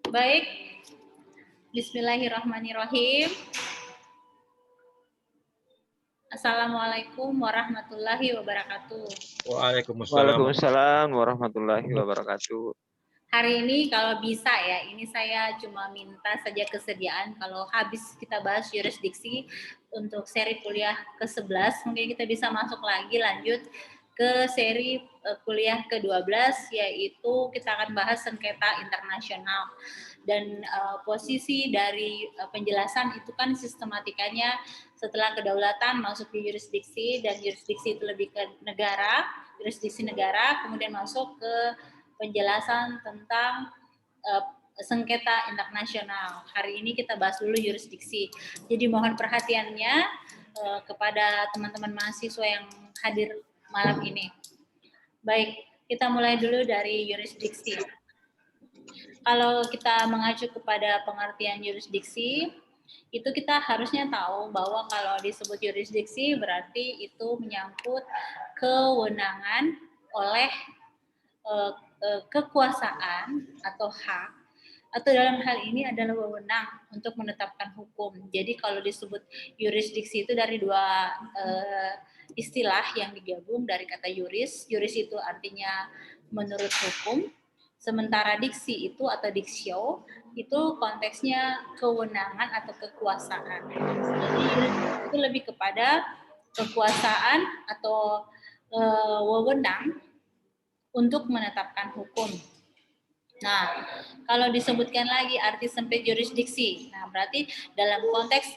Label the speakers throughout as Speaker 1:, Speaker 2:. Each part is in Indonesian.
Speaker 1: Baik, Bismillahirrahmanirrahim. Assalamualaikum warahmatullahi wabarakatuh.
Speaker 2: Waalaikumsalam warahmatullahi wabarakatuh.
Speaker 1: Hari ini kalau bisa ya, ini saya cuma minta saja kesediaan kalau habis kita bahas yurisdiksi untuk seri kuliah ke-11, mungkin kita bisa masuk lagi lanjut ke seri kuliah ke-12, yaitu kita akan bahas sengketa internasional. Dan posisi dari penjelasan itu kan sistematikanya setelah kedaulatan masuk di yurisdiksi, dan yurisdiksi itu lebih ke negara, yurisdiksi negara, kemudian masuk ke penjelasan tentang sengketa internasional. Hari ini kita bahas dulu yurisdiksi. Jadi mohon perhatiannya kepada teman-teman mahasiswa yang hadir malam ini. Baik, kita mulai dulu dari yurisdiksi. Kalau kita mengacu kepada pengertian yurisdiksi, itu kita harusnya tahu bahwa kalau disebut yurisdiksi berarti itu menyangkut kewenangan oleh kekuasaan atau hak, atau dalam hal ini adalah wewenang untuk menetapkan hukum. Jadi kalau disebut yurisdiksi itu dari dua istilah yang digabung dari kata yuris. Yuris itu artinya menurut hukum, sementara diksi itu atau diksio itu konteksnya kewenangan atau kekuasaan. Jadi itu lebih kepada kekuasaan atau wewenang untuk menetapkan hukum. Nah, kalau disebutkan lagi arti sempit yurisdiksi, nah berarti dalam konteks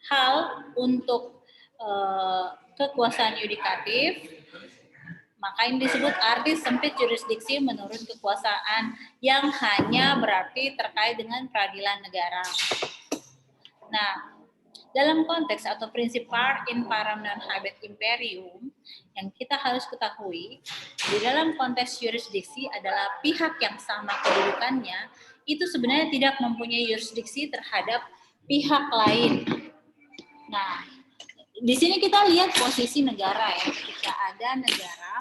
Speaker 1: hal untuk kekuasaan yudikatif, maka ini disebut arti sempit yurisdiksi menurut kekuasaan yang hanya berarti terkait dengan peradilan negara. Nah, dalam konteks atau prinsip par in param non habet imperium, yang kita harus ketahui, di dalam konteks yurisdiksi adalah pihak yang sama kedudukannya, itu sebenarnya tidak mempunyai yurisdiksi terhadap pihak lain. Nah, di sini kita lihat posisi negara ya, ketika ada negara,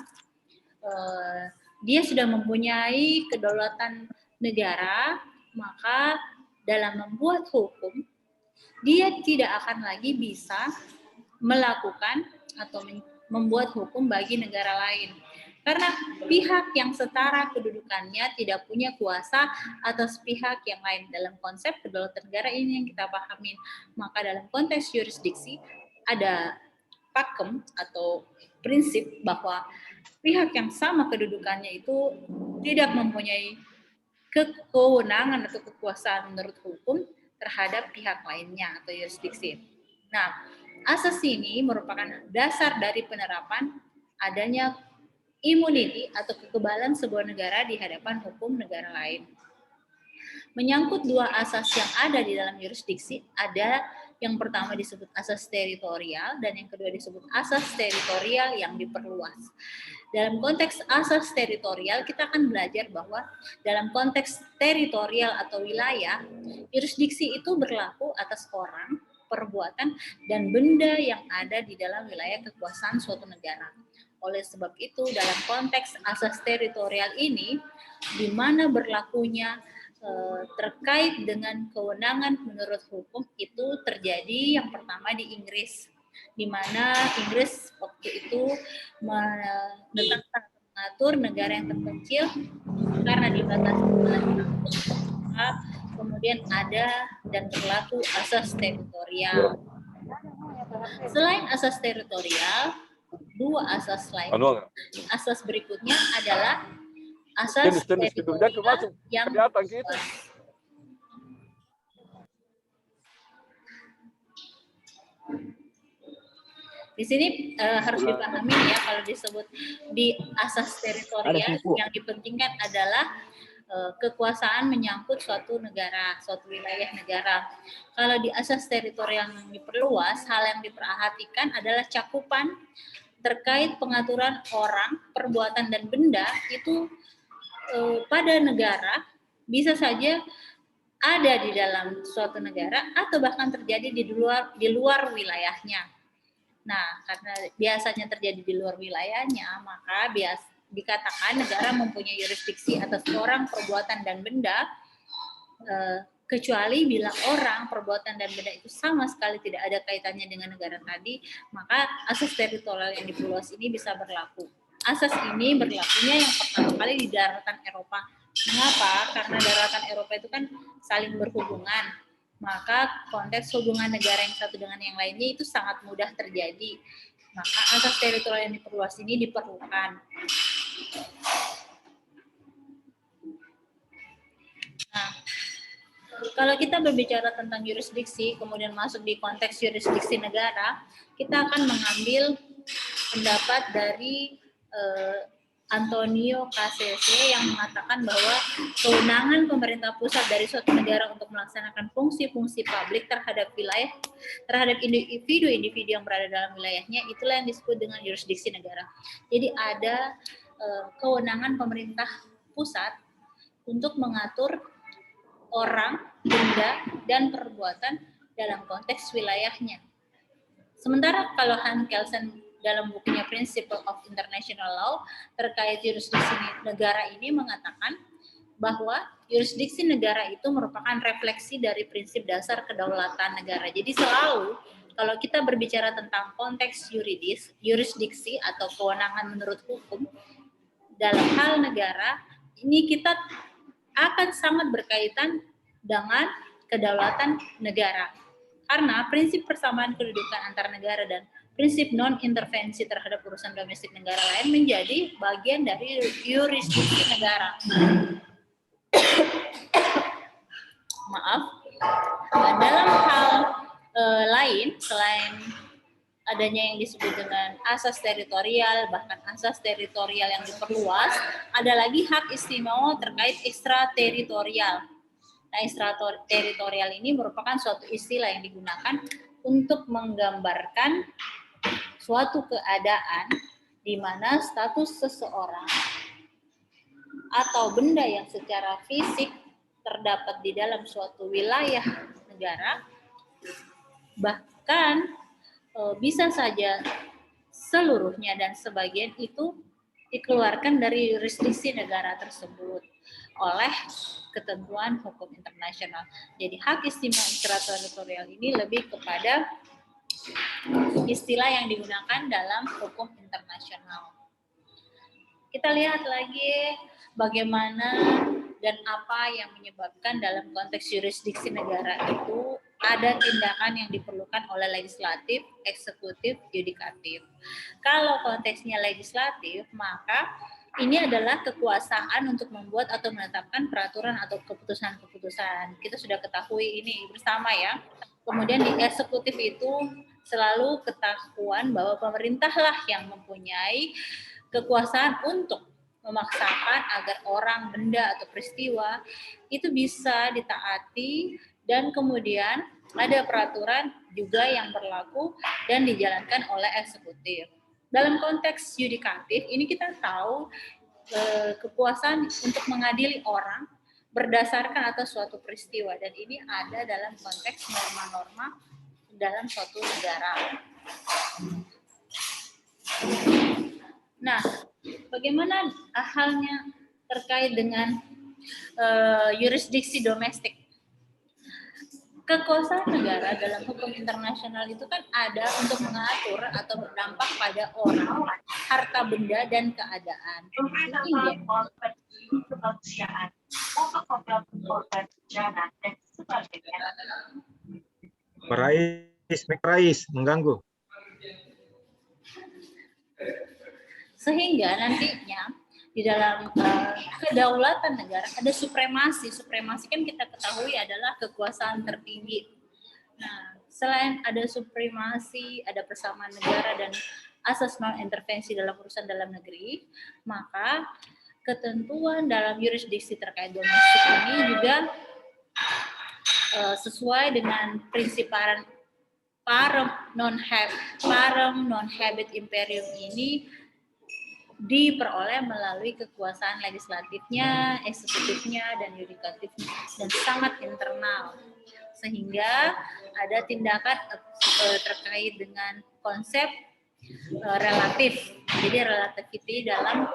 Speaker 1: dia sudah mempunyai kedaulatan negara, maka dalam membuat hukum, dia tidak akan lagi bisa melakukan atau membuat hukum bagi negara lain. Karena pihak yang setara kedudukannya tidak punya kuasa atas pihak yang lain. Dalam konsep kedaulatan negara ini yang kita pahami. Maka dalam konteks yurisdiksi ada pakem atau prinsip bahwa pihak yang sama kedudukannya itu tidak mempunyai kewenangan atau kekuasaan menurut hukum terhadap pihak lainnya atau yurisdiksi. Nah, asas ini merupakan dasar dari penerapan adanya immunity atau kekebalan sebuah negara di hadapan hukum negara lain. Menyangkut dua asas yang ada di dalam yurisdiksi, ada yang pertama disebut asas teritorial dan yang kedua disebut asas teritorial yang diperluas. Dalam konteks asas teritorial, kita akan belajar bahwa dalam konteks teritorial atau wilayah, yurisdiksi itu berlaku atas orang, perbuatan, dan benda yang ada di dalam wilayah kekuasaan suatu negara. Oleh sebab itu, dalam konteks asas teritorial ini, di mana berlakunya terkait dengan kewenangan menurut hukum itu terjadi yang pertama di Inggris, di mana Inggris waktu itu menetapkan mengatur negara yang terpencil karena dibatasi wilayah, kemudian ada dan berlaku asas teritorial. Selain asas teritorial, dua asas lain. Asas berikutnya adalah asas teritorial yang di sini harus dipahami ya, kalau disebut di asas teritorial yang dipentingkan adalah kekuasaan menyangkut suatu negara, suatu wilayah negara. Kalau di asas teritorial yang diperluas, hal yang diperhatikan adalah cakupan terkait pengaturan orang, perbuatan, dan benda itu pada negara bisa saja ada di dalam suatu negara atau bahkan terjadi di luar wilayahnya. Nah, karena biasanya terjadi di luar wilayahnya, maka dikatakan negara mempunyai yurisdiksi atas orang, perbuatan, dan benda kecuali bila orang, perbuatan, dan benda itu sama sekali tidak ada kaitannya dengan negara tadi, maka asas teritorial yang diperluas ini bisa berlaku. Asas ini berlakunya yang pertama kali di daratan Eropa. Mengapa? Karena daratan Eropa itu kan saling berhubungan. Maka konteks hubungan negara yang satu dengan yang lainnya itu sangat mudah terjadi. Maka asas teritorial yang diperluas ini diperlukan. Nah, kalau kita berbicara tentang yurisdiksi, kemudian masuk di konteks yurisdiksi negara, kita akan mengambil pendapat dari Antonio Cassese yang mengatakan bahwa kewenangan pemerintah pusat dari suatu negara untuk melaksanakan fungsi-fungsi publik terhadap wilayah, terhadap individu-individu yang berada dalam wilayahnya, itulah yang disebut dengan yurisdiksi negara. Jadi ada kewenangan pemerintah pusat untuk mengatur orang, benda, dan perbuatan dalam konteks wilayahnya. Sementara kalau Hans Kelsen dalam bukunya Principle of International Law terkait yurisdiksi negara ini mengatakan bahwa yurisdiksi negara itu merupakan refleksi dari prinsip dasar kedaulatan negara. Jadi selalu kalau kita berbicara tentang konteks yuridis, yurisdiksi atau kewenangan menurut hukum dalam hal negara, ini kita akan sangat berkaitan dengan kedaulatan negara. Karena prinsip persamaan kedudukan antar negara dan prinsip non-intervensi terhadap urusan domestik negara lain menjadi bagian dari yurisdiksi negara. Maaf. Dalam hal lain, selain adanya yang disebut dengan asas teritorial, bahkan asas teritorial yang diperluas, ada lagi hak istimewa terkait ekstrateritorial. Nah, ekstrateritorial ini merupakan suatu istilah yang digunakan untuk menggambarkan suatu keadaan di mana status seseorang atau benda yang secara fisik terdapat di dalam suatu wilayah negara, bahkan bisa saja seluruhnya dan sebagian itu dikeluarkan dari yurisdiksi negara tersebut oleh ketentuan hukum internasional. Jadi hak istimewa ekstrateritorial ini lebih kepada istilah yang digunakan dalam hukum internasional. Kita lihat lagi bagaimana dan apa yang menyebabkan dalam konteks yurisdiksi negara itu ada tindakan yang diperlukan oleh legislatif, eksekutif, yudikatif. Kalau konteksnya legislatif, maka ini adalah kekuasaan untuk membuat atau menetapkan peraturan atau keputusan-keputusan. Kita sudah ketahui ini bersama ya. Kemudian di eksekutif itu selalu ketahuan bahwa pemerintahlah yang mempunyai kekuasaan untuk memaksakan agar orang, benda, atau peristiwa itu bisa ditaati dan kemudian ada peraturan juga yang berlaku dan dijalankan oleh eksekutif. Dalam konteks yudikatif, ini kita tahu kekuasaan untuk mengadili orang berdasarkan atas suatu peristiwa dan ini ada dalam konteks norma-norma dalam suatu negara. Nah, bagaimana halnya terkait dengan yurisdiksi domestik? Kekuasaan negara dalam hukum internasional itu kan ada untuk mengatur atau berdampak pada orang, harta benda, dan keadaan.
Speaker 3: Kemanusiaan, korban bencana, dan sebagainya.
Speaker 2: Rais, mengganggu.
Speaker 1: Sehingga nantinya di dalam kedaulatan negara ada supremasi. Supremasi kan kita ketahui adalah kekuasaan tertinggi. Nah, selain ada supremasi, ada persamaan negara dan asas non-intervensi dalam urusan dalam negeri, maka ketentuan dalam yurisdiksi terkait domestik ini juga sesuai dengan prinsip parem non-habet imperium ini diperoleh melalui kekuasaan legislatifnya, eksekutifnya, dan yudikatifnya, dan sangat internal. Sehingga ada tindakan terkait dengan konsep relatif, jadi relativity dalam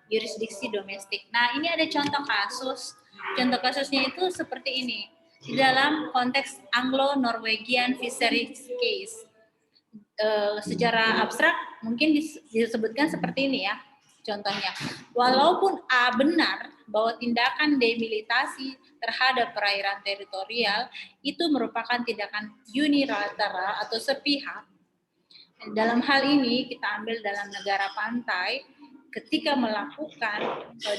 Speaker 1: yurisdiksi domestik. Nah, ini ada contoh kasus contoh kasusnya itu seperti ini. Di dalam konteks Anglo-Norwegian Fisheries Case. Secara abstrak mungkin disebutkan seperti ini ya. Contohnya, walaupun A benar bahwa tindakan demilitasi terhadap perairan teritorial itu merupakan tindakan unilateral atau sepihak, dalam hal ini kita ambil dalam negara pantai, ketika melakukan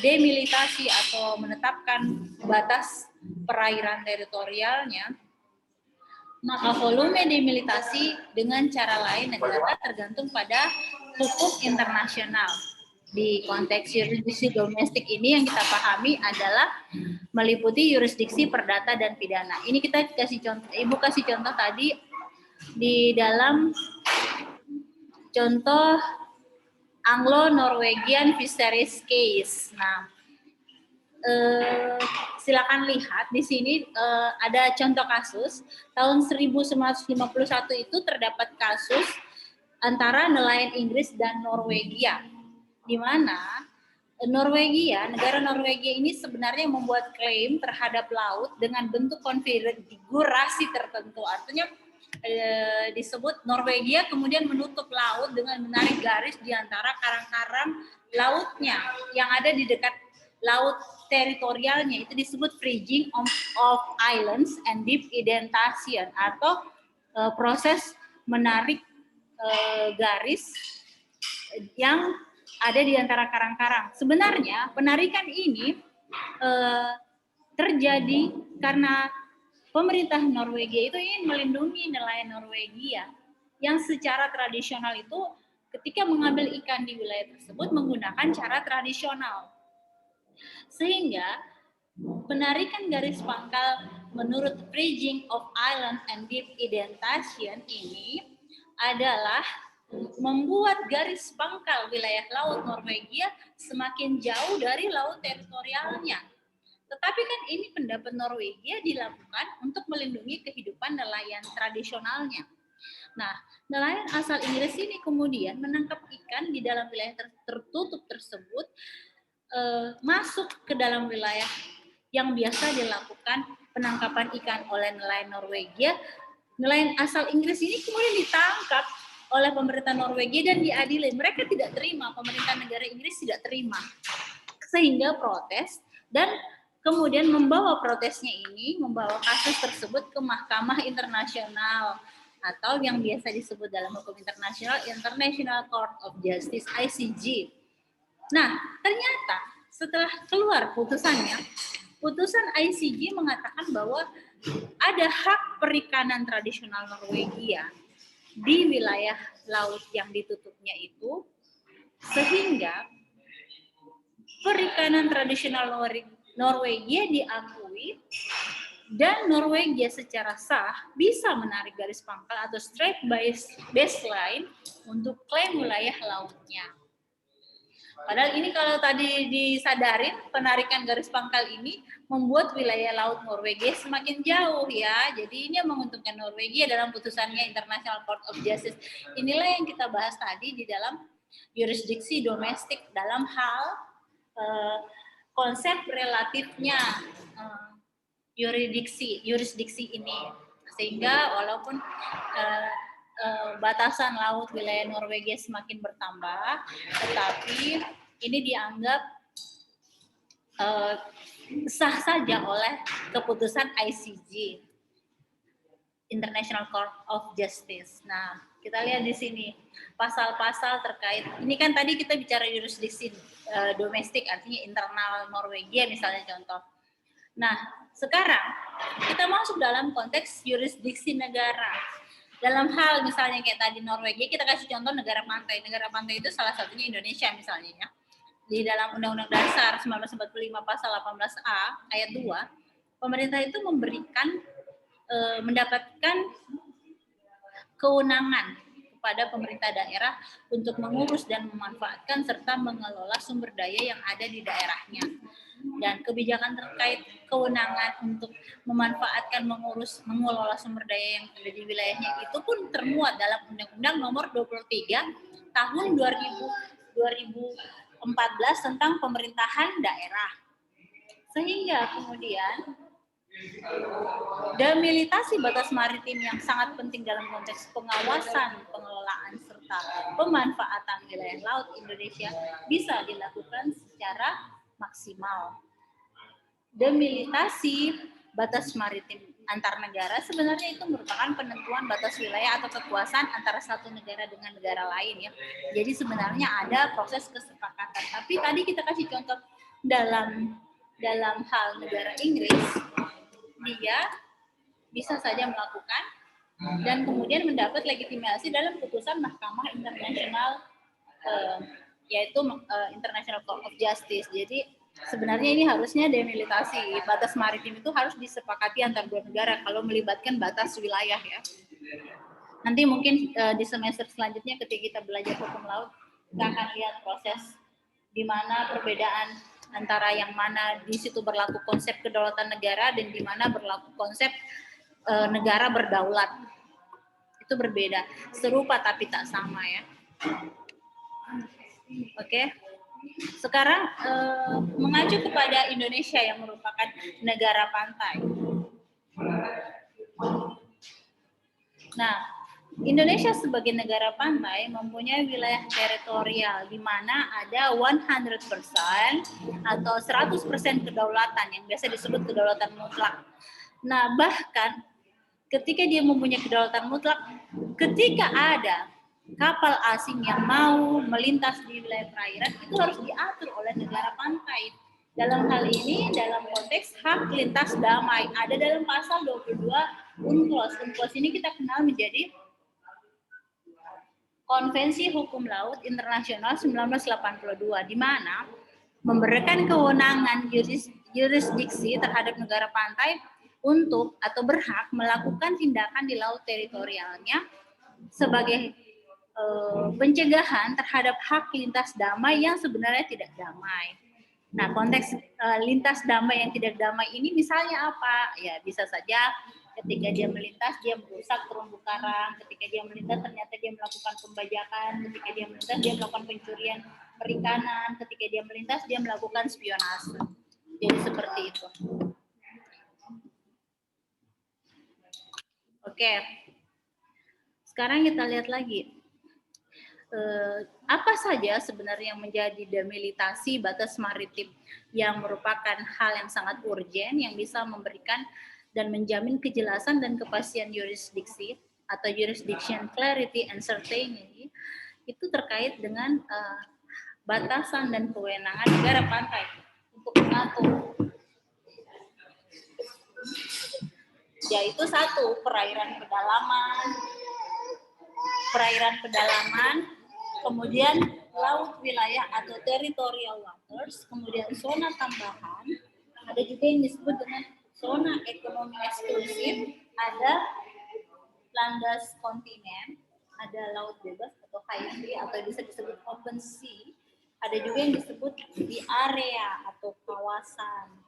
Speaker 1: demilitasi atau menetapkan batas perairan teritorialnya, maka volume demilitasi dengan cara lain negara tergantung pada hukum internasional. Di konteks yurisdiksi domestik ini yang kita pahami adalah meliputi yurisdiksi perdata dan pidana. Ini kita kasih contoh, Ibu kasih contoh tadi di dalam contoh Anglo-Norwegian Fisheries Case. Nah, silakan lihat di sini ada contoh kasus tahun 1951 itu terdapat kasus antara nelayan Inggris dan Norwegia, di mana negara Norwegia ini sebenarnya membuat klaim terhadap laut dengan bentuk konfigurasi tertentu. Artinya disebut Norwegia kemudian menutup laut dengan menarik garis di antara karang-karang lautnya yang ada di dekat laut teritorialnya. Itu disebut fringing of islands and deep indentation atau proses menarik garis yang ada di antara karang-karang. Sebenarnya penarikan ini terjadi karena pemerintah Norwegia itu ingin melindungi nelayan Norwegia yang secara tradisional itu ketika mengambil ikan di wilayah tersebut menggunakan cara tradisional. Sehingga penarikan garis pangkal menurut fringing of island and deep indentation ini adalah membuat garis pangkal wilayah laut Norwegia semakin jauh dari laut teritorialnya. Tetapi kan ini pendapat Norwegia dilakukan untuk melindungi kehidupan nelayan tradisionalnya. Nah, nelayan asal Inggris ini kemudian menangkap ikan di dalam wilayah tertutup tersebut, masuk ke dalam wilayah yang biasa dilakukan penangkapan ikan oleh nelayan Norwegia. Nelayan asal Inggris ini kemudian ditangkap oleh pemerintah Norwegia dan diadili. Mereka tidak terima, pemerintah negara Inggris tidak terima. Sehingga protes dan kemudian membawa kasus tersebut ke Mahkamah Internasional atau yang biasa disebut dalam hukum internasional International Court of Justice (ICJ). Nah, ternyata setelah keluar putusannya, putusan ICJ mengatakan bahwa ada hak perikanan tradisional Norwegia di wilayah laut yang ditutupnya itu, sehingga perikanan tradisional Norwegia diakui dan Norwegia secara sah bisa menarik garis pangkal atau straight baseline untuk klaim wilayah lautnya. Padahal ini kalau tadi disadarin, penarikan garis pangkal ini membuat wilayah laut Norwegia semakin jauh ya. Jadi ini yang menguntungkan Norwegia dalam putusannya International Court of Justice. Inilah yang kita bahas tadi di dalam yurisdiksi domestik dalam hal konsep relatifnya yurisdiksi ini. Sehingga walaupun batasan laut wilayah Norwegia semakin bertambah, tetapi ini dianggap sah saja oleh keputusan ICJ, International Court of Justice. Nah, kita lihat di sini pasal-pasal terkait. Ini kan tadi kita bicara yurisdiksi domestik, artinya internal Norwegia misalnya contoh. Nah, sekarang kita masuk dalam konteks yurisdiksi negara. Dalam hal misalnya kayak tadi Norwegia, kita kasih contoh negara pantai. Negara pantai itu salah satunya Indonesia misalnya ya. Di dalam Undang-Undang Dasar 1945 pasal 18A ayat 2, pemerintah itu mendapatkan kewenangan kepada pemerintah daerah untuk mengurus dan memanfaatkan serta mengelola sumber daya yang ada di daerahnya. Dan kebijakan terkait kewenangan untuk memanfaatkan, mengurus, mengelola sumber daya yang ada di wilayahnya itu pun termuat dalam Undang-Undang Nomor 23 Tahun 2014 tentang pemerintahan daerah. Sehingga kemudian demilitasi batas maritim yang sangat penting dalam konteks pengawasan, pengelolaan, serta pemanfaatan wilayah laut Indonesia bisa dilakukan secara maksimal. Demilitasi batas maritim antar negara sebenarnya itu merupakan penentuan batas wilayah atau kekuasaan antara satu negara dengan negara lain ya. Jadi sebenarnya ada proses kesepakatan. Tapi tadi kita kasih contoh dalam hal negara Inggris, dia bisa saja melakukan dan kemudian mendapat legitimasi dalam putusan Mahkamah Internasional yaitu International Court of Justice. Jadi sebenarnya ini harusnya demilitasi batas maritim itu harus disepakati antar dua negara kalau melibatkan batas wilayah ya. Nanti mungkin di semester selanjutnya ketika kita belajar hukum laut kita akan lihat proses di mana perbedaan antara yang mana di situ berlaku konsep kedaulatan negara dan di mana berlaku konsep negara berdaulat. Itu berbeda, serupa tapi tak sama ya. Oke. Sekarang mengacu kepada Indonesia yang merupakan negara pantai. Nah, Indonesia sebagai negara pantai mempunyai wilayah teritorial di mana ada 100% atau 100% kedaulatan yang biasa disebut kedaulatan mutlak. Nah, bahkan ketika dia mempunyai kedaulatan mutlak, ketika ada kapal asing yang mau melintas di wilayah perairan itu harus diatur oleh negara pantai. Dalam hal ini, dalam konteks hak lintas damai, ada dalam pasal 22 UNCLOS. UNCLOS ini kita kenal menjadi Konvensi Hukum Laut Internasional 1982, di mana memberikan kewenangan jurisdiksi terhadap negara pantai untuk atau berhak melakukan tindakan di laut teritorialnya sebagai pencegahan terhadap hak lintas damai yang sebenarnya tidak damai. Nah, konteks lintas damai yang tidak damai ini misalnya apa? Ya, bisa saja ketika dia melintas, dia merusak terumbu karang. Ketika dia melintas, ternyata dia melakukan pembajakan. Ketika dia melintas, dia melakukan pencurian perikanan. Ketika dia melintas, dia melakukan spionase. Jadi seperti itu. Oke. Sekarang kita lihat lagi. Apa saja sebenarnya yang menjadi demilitasi batas maritim yang merupakan hal yang sangat urgen yang bisa memberikan dan menjamin kejelasan dan kepastian jurisdiksi atau jurisdiction clarity and certainty itu terkait dengan batasan dan kewenangan negara pantai untuk mengatur, yaitu satu, perairan pedalaman, kemudian laut wilayah atau territorial waters, kemudian zona tambahan, ada juga yang disebut dengan zona ekonomi eksklusif, ada landas kontinen, ada laut bebas atau high sea atau bisa disebut open sea, ada juga yang disebut di area atau kawasan.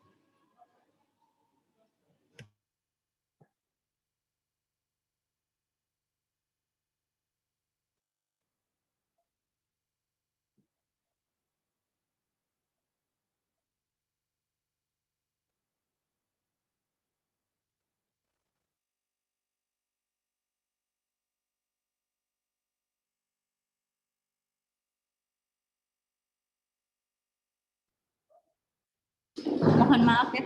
Speaker 1: Mohon maaf ya.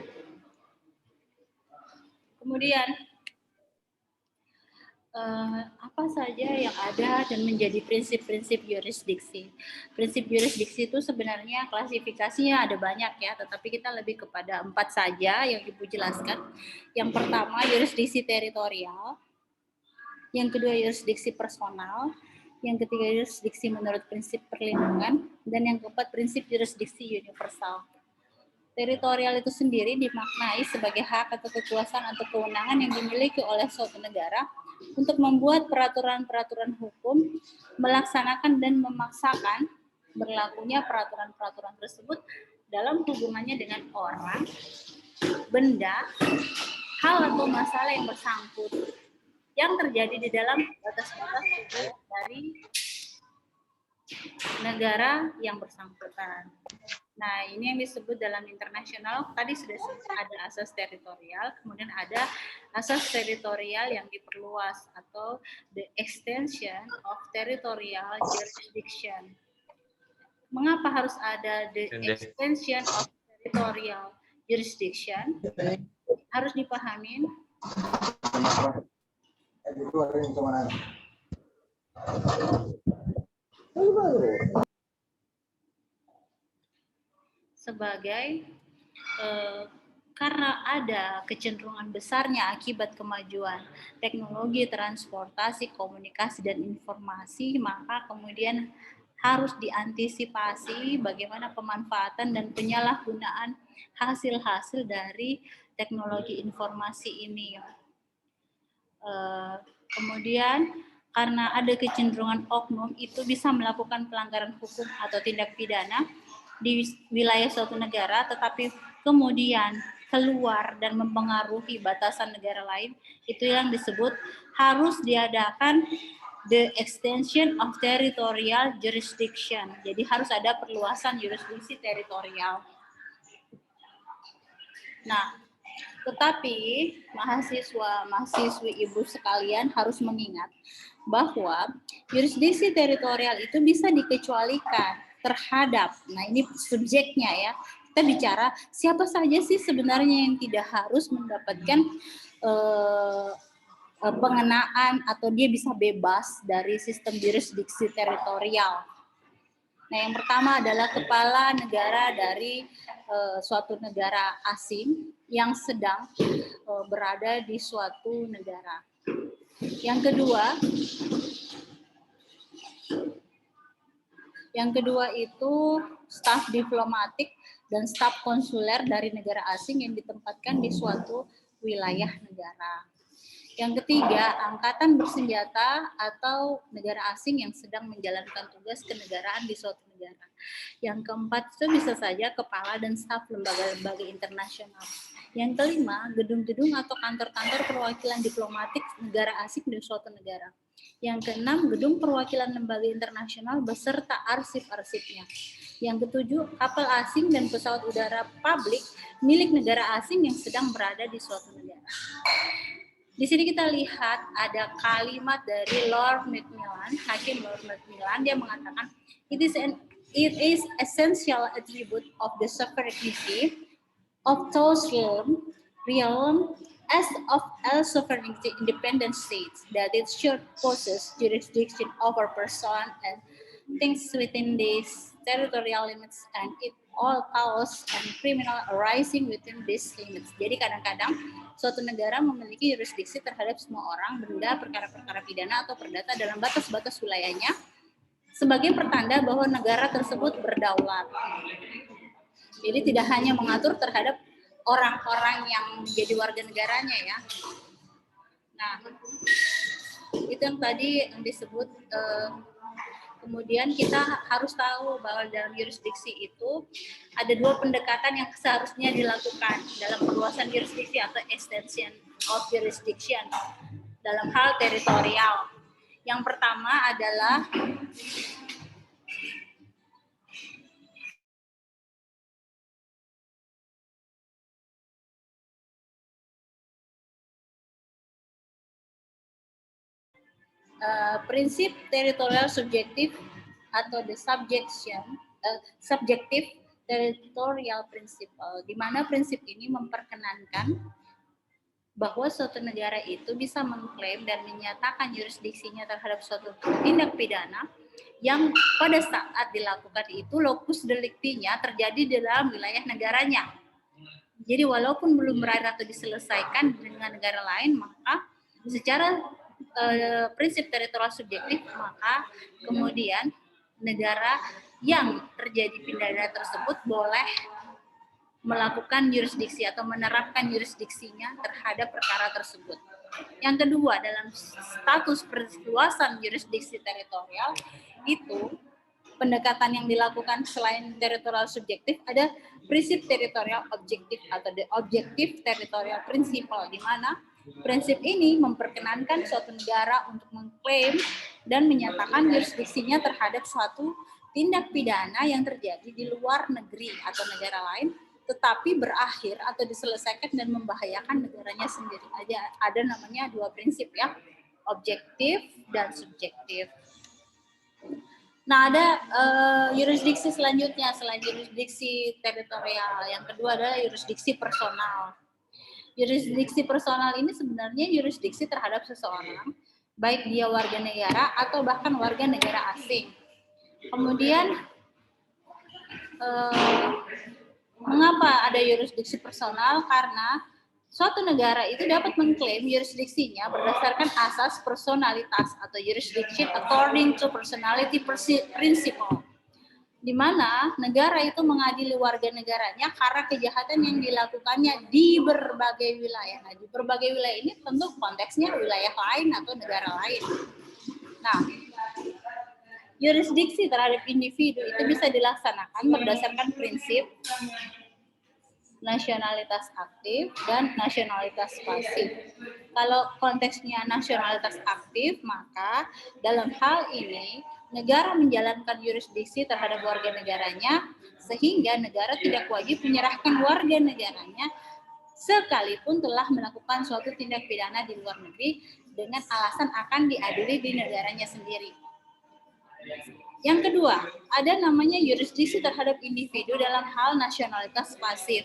Speaker 1: Kemudian apa saja yang ada dan menjadi prinsip-prinsip jurisdiksi. Prinsip jurisdiksi itu sebenarnya klasifikasinya ada banyak ya, tetapi kita lebih kepada 4 saja yang Ibu jelaskan. Yang pertama jurisdiksi teritorial, yang kedua jurisdiksi personal, yang ketiga jurisdiksi menurut prinsip perlindungan, dan yang keempat prinsip jurisdiksi universal. Teritorial itu sendiri dimaknai sebagai hak atau kekuasaan atau kewenangan yang dimiliki oleh suatu negara untuk membuat peraturan-peraturan hukum, melaksanakan dan memaksakan berlakunya peraturan-peraturan tersebut dalam hubungannya dengan orang, benda, hal atau masalah yang bersangkut yang terjadi di dalam batas-batas dari negara yang bersangkutan. Nah, ini yang disebut dalam internasional, tadi sudah ada asas teritorial, kemudian ada asas teritorial yang diperluas atau the extension of territorial jurisdiction. Mengapa harus ada the extension of territorial jurisdiction? Harus dipahami sebagai karena ada kecenderungan besarnya akibat kemajuan teknologi, transportasi, komunikasi, dan informasi, maka kemudian harus diantisipasi bagaimana pemanfaatan dan penyalahgunaan hasil-hasil dari teknologi informasi ini. Kemudian karena ada kecenderungan oknum itu bisa melakukan pelanggaran hukum atau tindak pidana di wilayah suatu negara, tetapi kemudian keluar dan mempengaruhi batasan negara lain, itu yang disebut harus diadakan the extension of territorial jurisdiction. Jadi harus ada perluasan jurisdiksi teritorial. Nah, tetapi mahasiswi ibu sekalian harus mengingat bahwa jurisdiksi teritorial itu bisa dikecualikan terhadap, nah ini subjeknya ya, kita bicara siapa saja sih sebenarnya yang tidak harus mendapatkan pengenaan atau dia bisa bebas dari sistem jurisdiksi teritorial. Nah, yang pertama adalah kepala negara dari suatu negara asing yang sedang berada di suatu negara. Yang kedua itu staf diplomatik dan staf konsuler dari negara asing yang ditempatkan di suatu wilayah negara. Yang ketiga, angkatan bersenjata atau negara asing yang sedang menjalankan tugas kenegaraan di suatu negara. Yang keempat itu bisa saja kepala dan staf lembaga-lembaga internasional. Yang kelima, gedung-gedung atau kantor-kantor perwakilan diplomatik negara asing di suatu negara. Yang keenam, gedung perwakilan lembaga internasional beserta arsip-arsipnya. Yang ketujuh, kapal asing dan pesawat udara publik milik negara asing yang sedang berada di suatu negara. Di sini kita lihat ada kalimat dari Lord Macmillan, Hakim Lord Macmillan, dia mengatakan, it is essential attribute of the sovereignty of those realm as of all sovereignty independent states, that it should possess jurisdiction over person and things within these territorial limits and it all powers and criminal arising within these limits. Jadi kadang-kadang suatu negara memiliki jurisdiksi terhadap semua orang, benda, perkara-perkara pidana atau perdata dalam batas-batas wilayahnya sebagai pertanda bahwa negara tersebut berdaulat. Jadi tidak hanya mengatur terhadap orang-orang yang menjadi warga negaranya ya. Nah, itu yang tadi yang disebut. Kemudian kita harus tahu bahwa dalam jurisdiksi itu ada dua pendekatan yang seharusnya dilakukan dalam perluasan jurisdiksi atau extension of jurisdiction dalam hal teritorial. Yang pertama adalah prinsip teritorial subjektif atau the subjective territorial principle, di mana prinsip ini memperkenankan bahwa suatu negara itu bisa mengklaim dan menyatakan jurisdiksinya terhadap suatu tindak pidana yang pada saat dilakukan itu locus delicti-nya terjadi di dalam wilayah negaranya. Jadi walaupun belum berakhir atau diselesaikan dengan negara lain, maka secara prinsip teritorial subjektif, maka kemudian negara yang terjadi pidana tersebut boleh melakukan jurisdiksi atau menerapkan jurisdiksinya terhadap perkara tersebut. Yang kedua, dalam status perluasan jurisdiksi teritorial itu pendekatan yang dilakukan selain teritorial subjektif ada prinsip teritorial objektif atau the objective territorial principle, di mana prinsip ini memperkenankan suatu negara untuk mengklaim dan menyatakan jurisdiksinya terhadap suatu tindak pidana yang terjadi di luar negeri atau negara lain, tetapi berakhir atau diselesaikan dan membahayakan negaranya sendiri. Ada namanya dua prinsip ya, objektif dan subjektif. Nah, ada yurisdiksi selanjutnya selain yurisdiksi teritorial. Yang kedua adalah yurisdiksi personal. Yurisdiksi personal ini sebenarnya yurisdiksi terhadap seseorang, baik dia warga negara atau bahkan warga negara asing. Kemudian, mengapa ada yurisdiksi personal? Karena suatu negara itu dapat mengklaim yurisdiksinya berdasarkan asas personalitas atau jurisdiction according to personality principle, di mana negara itu mengadili warga negaranya karena kejahatan yang dilakukannya di berbagai wilayah. Nah, di berbagai wilayah ini tentu konteksnya wilayah lain atau negara lain. Nah, yurisdiksi terhadap individu itu bisa dilaksanakan berdasarkan prinsip nasionalitas aktif dan nasionalitas pasif. Kalau konteksnya nasionalitas aktif, maka dalam hal ini negara menjalankan yurisdiksi terhadap warga negaranya sehingga negara tidak wajib menyerahkan warga negaranya sekalipun telah melakukan suatu tindak pidana di luar negeri dengan alasan akan diadili di negaranya sendiri. Yang kedua, ada namanya yurisdiksi terhadap individu dalam hal nasionalitas pasif.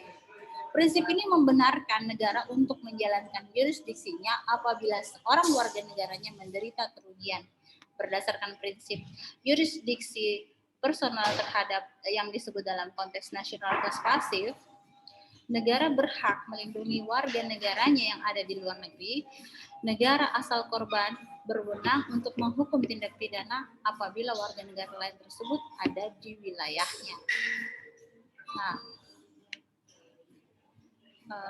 Speaker 1: Prinsip ini membenarkan negara untuk menjalankan yurisdiksinya apabila seorang warga negaranya menderita kerugian. Berdasarkan prinsip yurisdiksi personal terhadap yang disebut dalam konteks nasionalitas pasif, negara berhak melindungi warga negaranya yang ada di luar negeri. Negara asal korban berwenang untuk menghukum tindak pidana apabila warga negara lain tersebut ada di wilayahnya. Nah,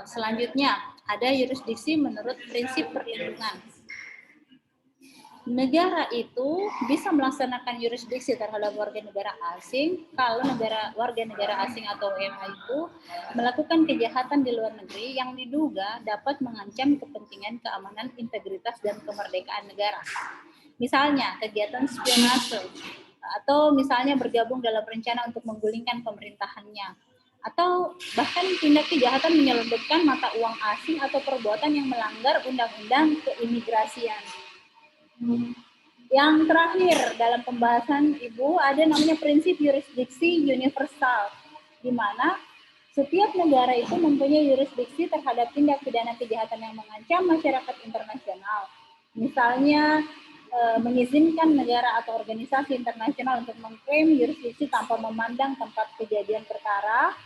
Speaker 1: selanjutnya, ada yurisdiksi menurut prinsip perlindungan. Negara itu bisa melaksanakan yurisdiksi terhadap warga negara asing kalau warga negara asing atau WNA itu melakukan kejahatan di luar negeri yang diduga dapat mengancam kepentingan keamanan, integritas, dan kemerdekaan negara. Misalnya, kegiatan spionase, atau misalnya bergabung dalam rencana untuk menggulingkan pemerintahannya, atau bahkan tindak kejahatan menyelundupkan mata uang asing atau perbuatan yang melanggar undang-undang keimigrasian. Yang terakhir dalam pembahasan Ibu ada namanya prinsip yurisdiksi universal, di mana setiap negara itu mempunyai yurisdiksi terhadap tindak pidana kejahatan yang mengancam masyarakat internasional. Misalnya mengizinkan negara atau organisasi internasional untuk mengklaim yurisdiksi tanpa memandang tempat kejadian perkara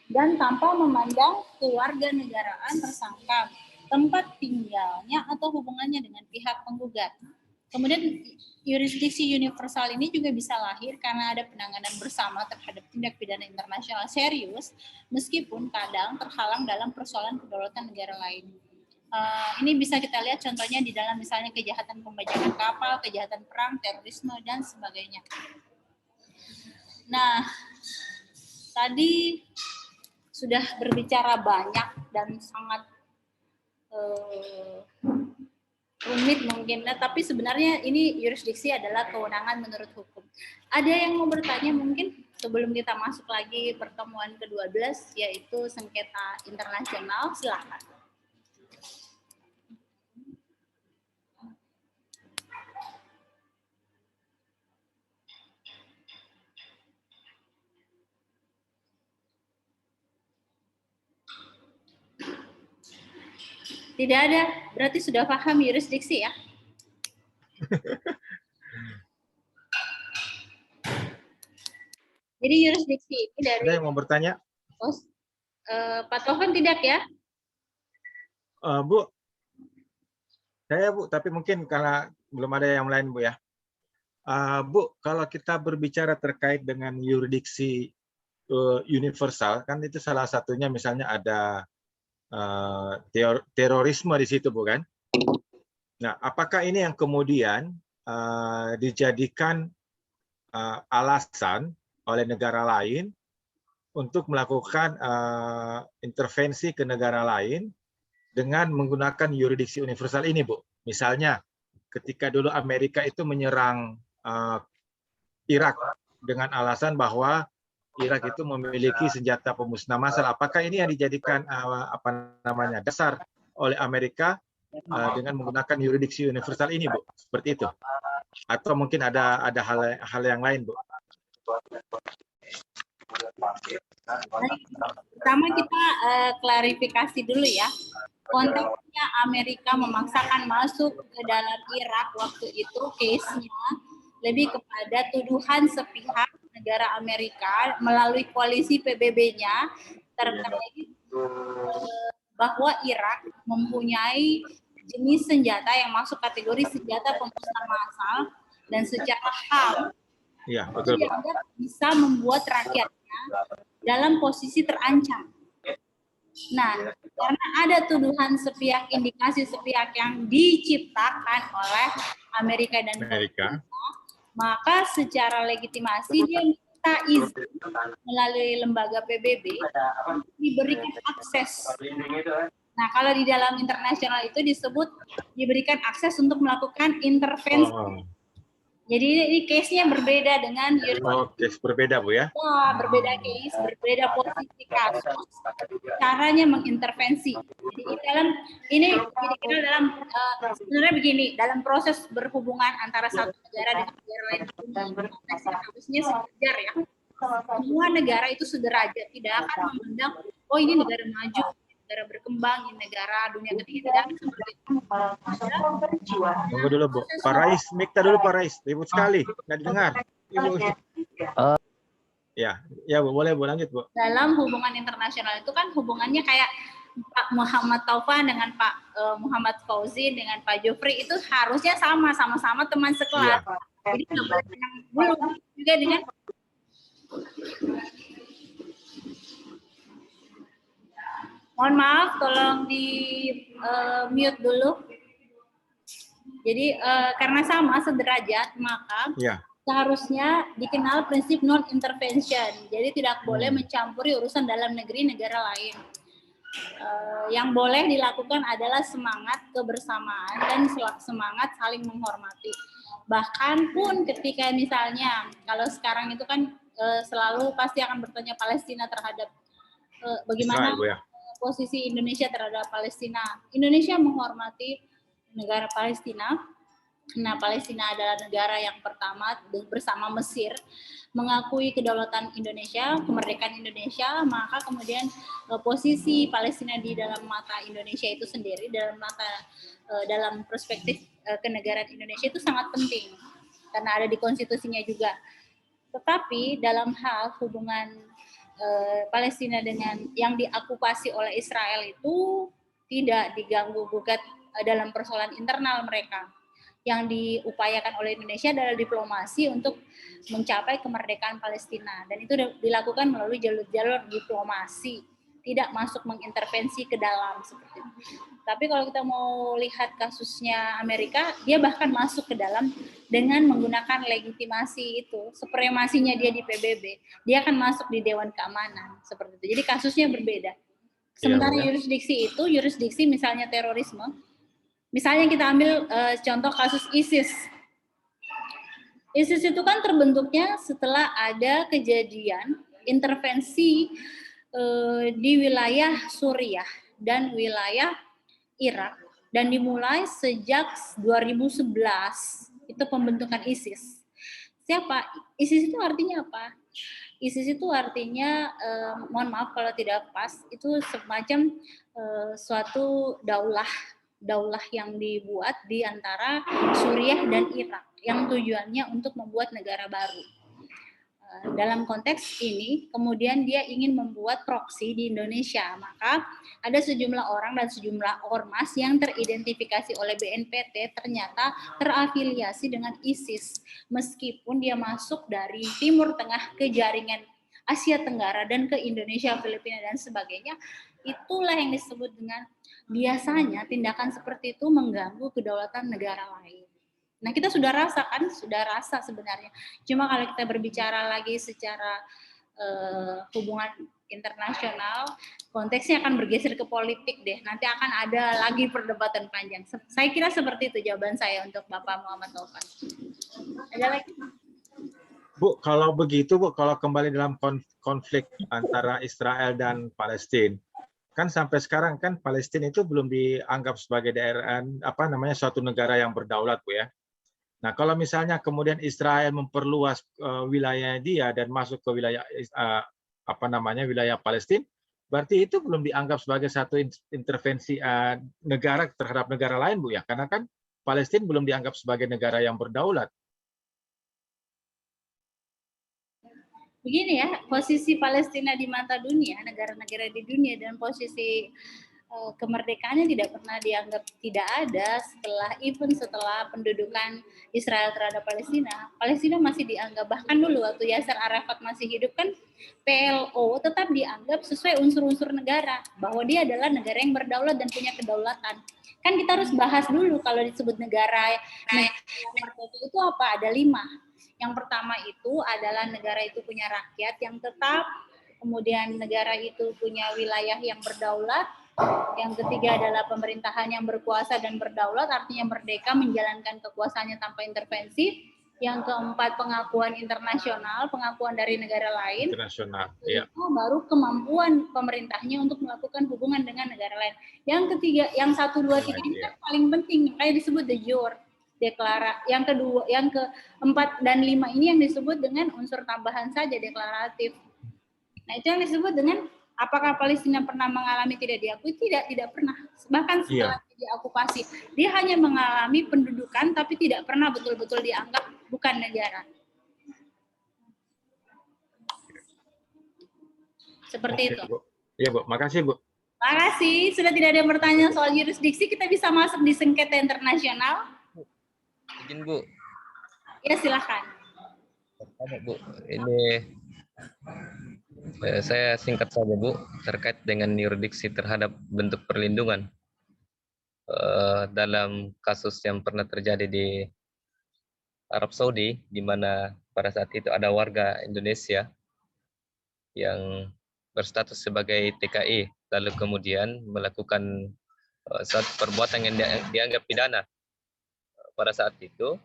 Speaker 1: dan tanpa memandang kewarganegaraan tersangka, tempat tinggalnya atau hubungannya dengan pihak penggugat. Kemudian yurisdiksi universal ini juga bisa lahir karena ada penanganan bersama terhadap tindak pidana internasional serius, meskipun kadang terhalang dalam persoalan kedaulatan negara lain. Ini bisa kita lihat contohnya di dalam misalnya kejahatan pembajakan kapal, kejahatan perang, terorisme, dan sebagainya. Nah, tadi sudah berbicara banyak dan sangat rumit mungkin, tapi sebenarnya ini yurisdiksi adalah kewenangan menurut hukum. Ada yang mau bertanya mungkin sebelum kita masuk lagi pertemuan ke-12, yaitu sengketa internasional, silakan. Tidak ada, berarti sudah paham yurisdiksi ya? Jadi yurisdiksi ini dari...
Speaker 2: Ada yang mau bertanya?
Speaker 1: Pak Tovan tidak ya?
Speaker 2: Bu, saya Bu, tapi mungkin karena belum ada yang lain Bu ya. Bu, kalau kita berbicara terkait dengan yurisdiksi universal, kan itu salah satunya misalnya ada terorisme di situ, bukan? Nah, apakah ini yang kemudian dijadikan alasan oleh negara lain untuk melakukan intervensi ke negara lain dengan menggunakan yurisdiksi universal ini, Bu? Misalnya, ketika dulu Amerika itu menyerang Irak, dengan alasan bahwa Irak itu memiliki senjata pemusnah massal. Apakah ini yang dijadikan dasar oleh Amerika dengan menggunakan yurisdiksi universal ini, Bu? Seperti itu? Atau mungkin ada hal yang lain, Bu?
Speaker 1: Baik, pertama kita klarifikasi dulu ya. Konteksnya Amerika memaksakan masuk ke dalam Irak waktu itu case-nya lebih kepada tuduhan sepihak negara Amerika melalui koalisi PBB-nya terkait bahwa Irak mempunyai jenis senjata yang masuk kategori senjata pemusnah massal dan secara HAM dianggap bisa membuat rakyatnya dalam posisi terancam. Nah, karena ada tuduhan sepihak, indikasi sepihak yang diciptakan oleh Amerika dan Amerika, maka secara legitimasi dia minta izin melalui lembaga PBB diberikan akses. Nah, kalau di dalam internasional itu disebut diberikan akses untuk melakukan intervensi. Jadi ini case-nya berbeda dengan
Speaker 2: case berbeda, Bu ya?
Speaker 1: Ya, berbeda case, berbeda posisi kasus, caranya mengintervensi. Jadi ini dikenal dalam sebenarnya begini, dalam proses berhubungan antara satu negara dengan negara lain harusnya sejajar ya. Semua negara itu sederajat, tidak akan memandang oh ini negara maju, negara berkembang, ini negara dunia ketiga, tidak seperti itu.
Speaker 2: Tunggu dulu, Bu. Pak Rais, mikta dulu Pak Rais. Ribut sekali, nggak didengar. Ibu. Ya, Bu, boleh Bu, lanjut, Bu.
Speaker 1: Dalam hubungan internasional itu kan hubungannya kayak Pak Muhammad Taufan dengan Pak Muhammad Fauzi dengan Pak Jofri itu harusnya sama-sama teman sekelas. Jadi nggak boleh menang dulu juga dengan mohon maaf, tolong di mute dulu. Jadi karena sama sederajat, maka seharusnya dikenal prinsip non-intervention. Jadi tidak boleh mencampuri urusan dalam negeri negara lain. Yang boleh dilakukan adalah semangat kebersamaan dan semangat saling menghormati. Bahkan pun ketika misalnya, kalau sekarang itu kan selalu pasti akan bertanya Palestina terhadap bagaimana posisi Indonesia terhadap Palestina. Indonesia menghormati negara Palestina. Nah, Palestina adalah negara yang pertama bersama Mesir mengakui kedaulatan Indonesia, kemerdekaan Indonesia, maka kemudian posisi Palestina di dalam mata Indonesia itu sendiri, dalam perspektif kenegaraan Indonesia itu sangat penting karena ada di konstitusinya juga. Tetapi dalam hal hubungan Palestina dengan yang diokupasi oleh Israel itu tidak diganggu gugat dalam persoalan internal mereka. Yang diupayakan oleh Indonesia adalah diplomasi untuk mencapai kemerdekaan Palestina, dan itu dilakukan melalui jalur-jalur diplomasi, tidak masuk mengintervensi ke dalam seperti itu. Tapi kalau kita mau lihat kasusnya Amerika, dia bahkan masuk ke dalam dengan menggunakan legitimasi itu, supremasinya dia di PBB, dia akan masuk di Dewan Keamanan seperti itu. Jadi kasusnya berbeda. Sementara yurisdiksi itu, yurisdiksi misalnya terorisme, misalnya kita ambil contoh kasus ISIS. ISIS itu kan terbentuknya setelah ada kejadian intervensi di wilayah Suriah dan wilayah Irak, dan dimulai sejak 2011 itu pembentukan ISIS. Siapa? ISIS itu artinya apa? ISIS itu artinya, mohon maaf kalau tidak pas, itu semacam suatu daulah yang dibuat di antara Suriah dan Irak yang tujuannya untuk membuat negara baru. Dalam konteks ini, kemudian dia ingin membuat proksi di Indonesia, maka ada sejumlah orang dan sejumlah ormas yang teridentifikasi oleh BNPT ternyata terafiliasi dengan ISIS, meskipun dia masuk dari Timur Tengah ke jaringan Asia Tenggara dan ke Indonesia, Filipina, dan sebagainya. Itulah yang disebut dengan biasanya tindakan seperti itu mengganggu kedaulatan negara lain. Nah, kita sudah rasa sebenarnya. Cuma kalau kita berbicara lagi secara hubungan internasional, konteksnya akan bergeser ke politik deh. Nanti akan ada lagi perdebatan panjang. Saya kira seperti itu jawaban saya untuk Bapak Muhammad Taufan. Ada lagi?
Speaker 2: Bu, kalau begitu, Bu, kalau kembali dalam konflik antara Israel dan Palestina, kan sampai sekarang kan Palestina itu belum dianggap sebagai daerah apa namanya suatu negara yang berdaulat, Bu ya. Nah, kalau misalnya kemudian Israel memperluas wilayahnya dia dan masuk ke wilayah apa namanya wilayah Palestina, berarti itu belum dianggap sebagai satu intervensi negara terhadap negara lain, Bu ya, karena kan Palestina belum dianggap sebagai negara yang berdaulat.
Speaker 1: Begini ya, posisi Palestina di mata dunia, negara-negara di dunia, dan posisi kemerdekaannya tidak pernah dianggap tidak ada setelah pendudukan Israel terhadap Palestina. Palestina masih dianggap, bahkan dulu waktu Yasser Arafat masih hidup kan PLO tetap dianggap sesuai unsur-unsur negara, bahwa dia adalah negara yang berdaulat dan punya kedaulatan. Kan kita harus bahas dulu kalau disebut negara itu apa? Ada 5. Yang pertama itu adalah negara itu punya rakyat yang tetap, kemudian negara itu punya wilayah yang berdaulat, yang ketiga adalah pemerintahan yang berkuasa dan berdaulat, artinya merdeka menjalankan kekuasaannya tanpa intervensi. Yang keempat, pengakuan internasional, pengakuan dari negara lain.
Speaker 2: Internasional, ya.
Speaker 1: Itu baru kemampuan pemerintahnya untuk melakukan hubungan dengan negara lain. Yang ketiga, yang 1, 2, 3 ini kan paling penting, kayak disebut de jure. Deklarasi. Yang kedua, yang keempat dan 5 ini yang disebut dengan unsur tambahan saja, deklaratif. Nah, itu yang disebut dengan apakah Palestina pernah mengalami tidak diakui? Tidak pernah. Bahkan setelah diokupasi, dia hanya mengalami pendudukan, tapi tidak pernah betul-betul dianggap bukan negara. Seperti itu.
Speaker 2: Iya, Bu. Makasih, Bu.
Speaker 1: Makasih. Sudah tidak ada pertanyaan soal jurisdiksi, kita bisa masuk di sengketa internasional.
Speaker 4: Izin, Bu.
Speaker 1: Ya, silakan.
Speaker 4: Pertama, Bu, ini saya singkat saja, Bu, terkait dengan yurisdiksi terhadap bentuk perlindungan dalam kasus yang pernah terjadi di Arab Saudi, di mana pada saat itu ada warga Indonesia yang berstatus sebagai TKI, lalu kemudian melakukan suatu perbuatan yang dianggap pidana. Pada saat itu,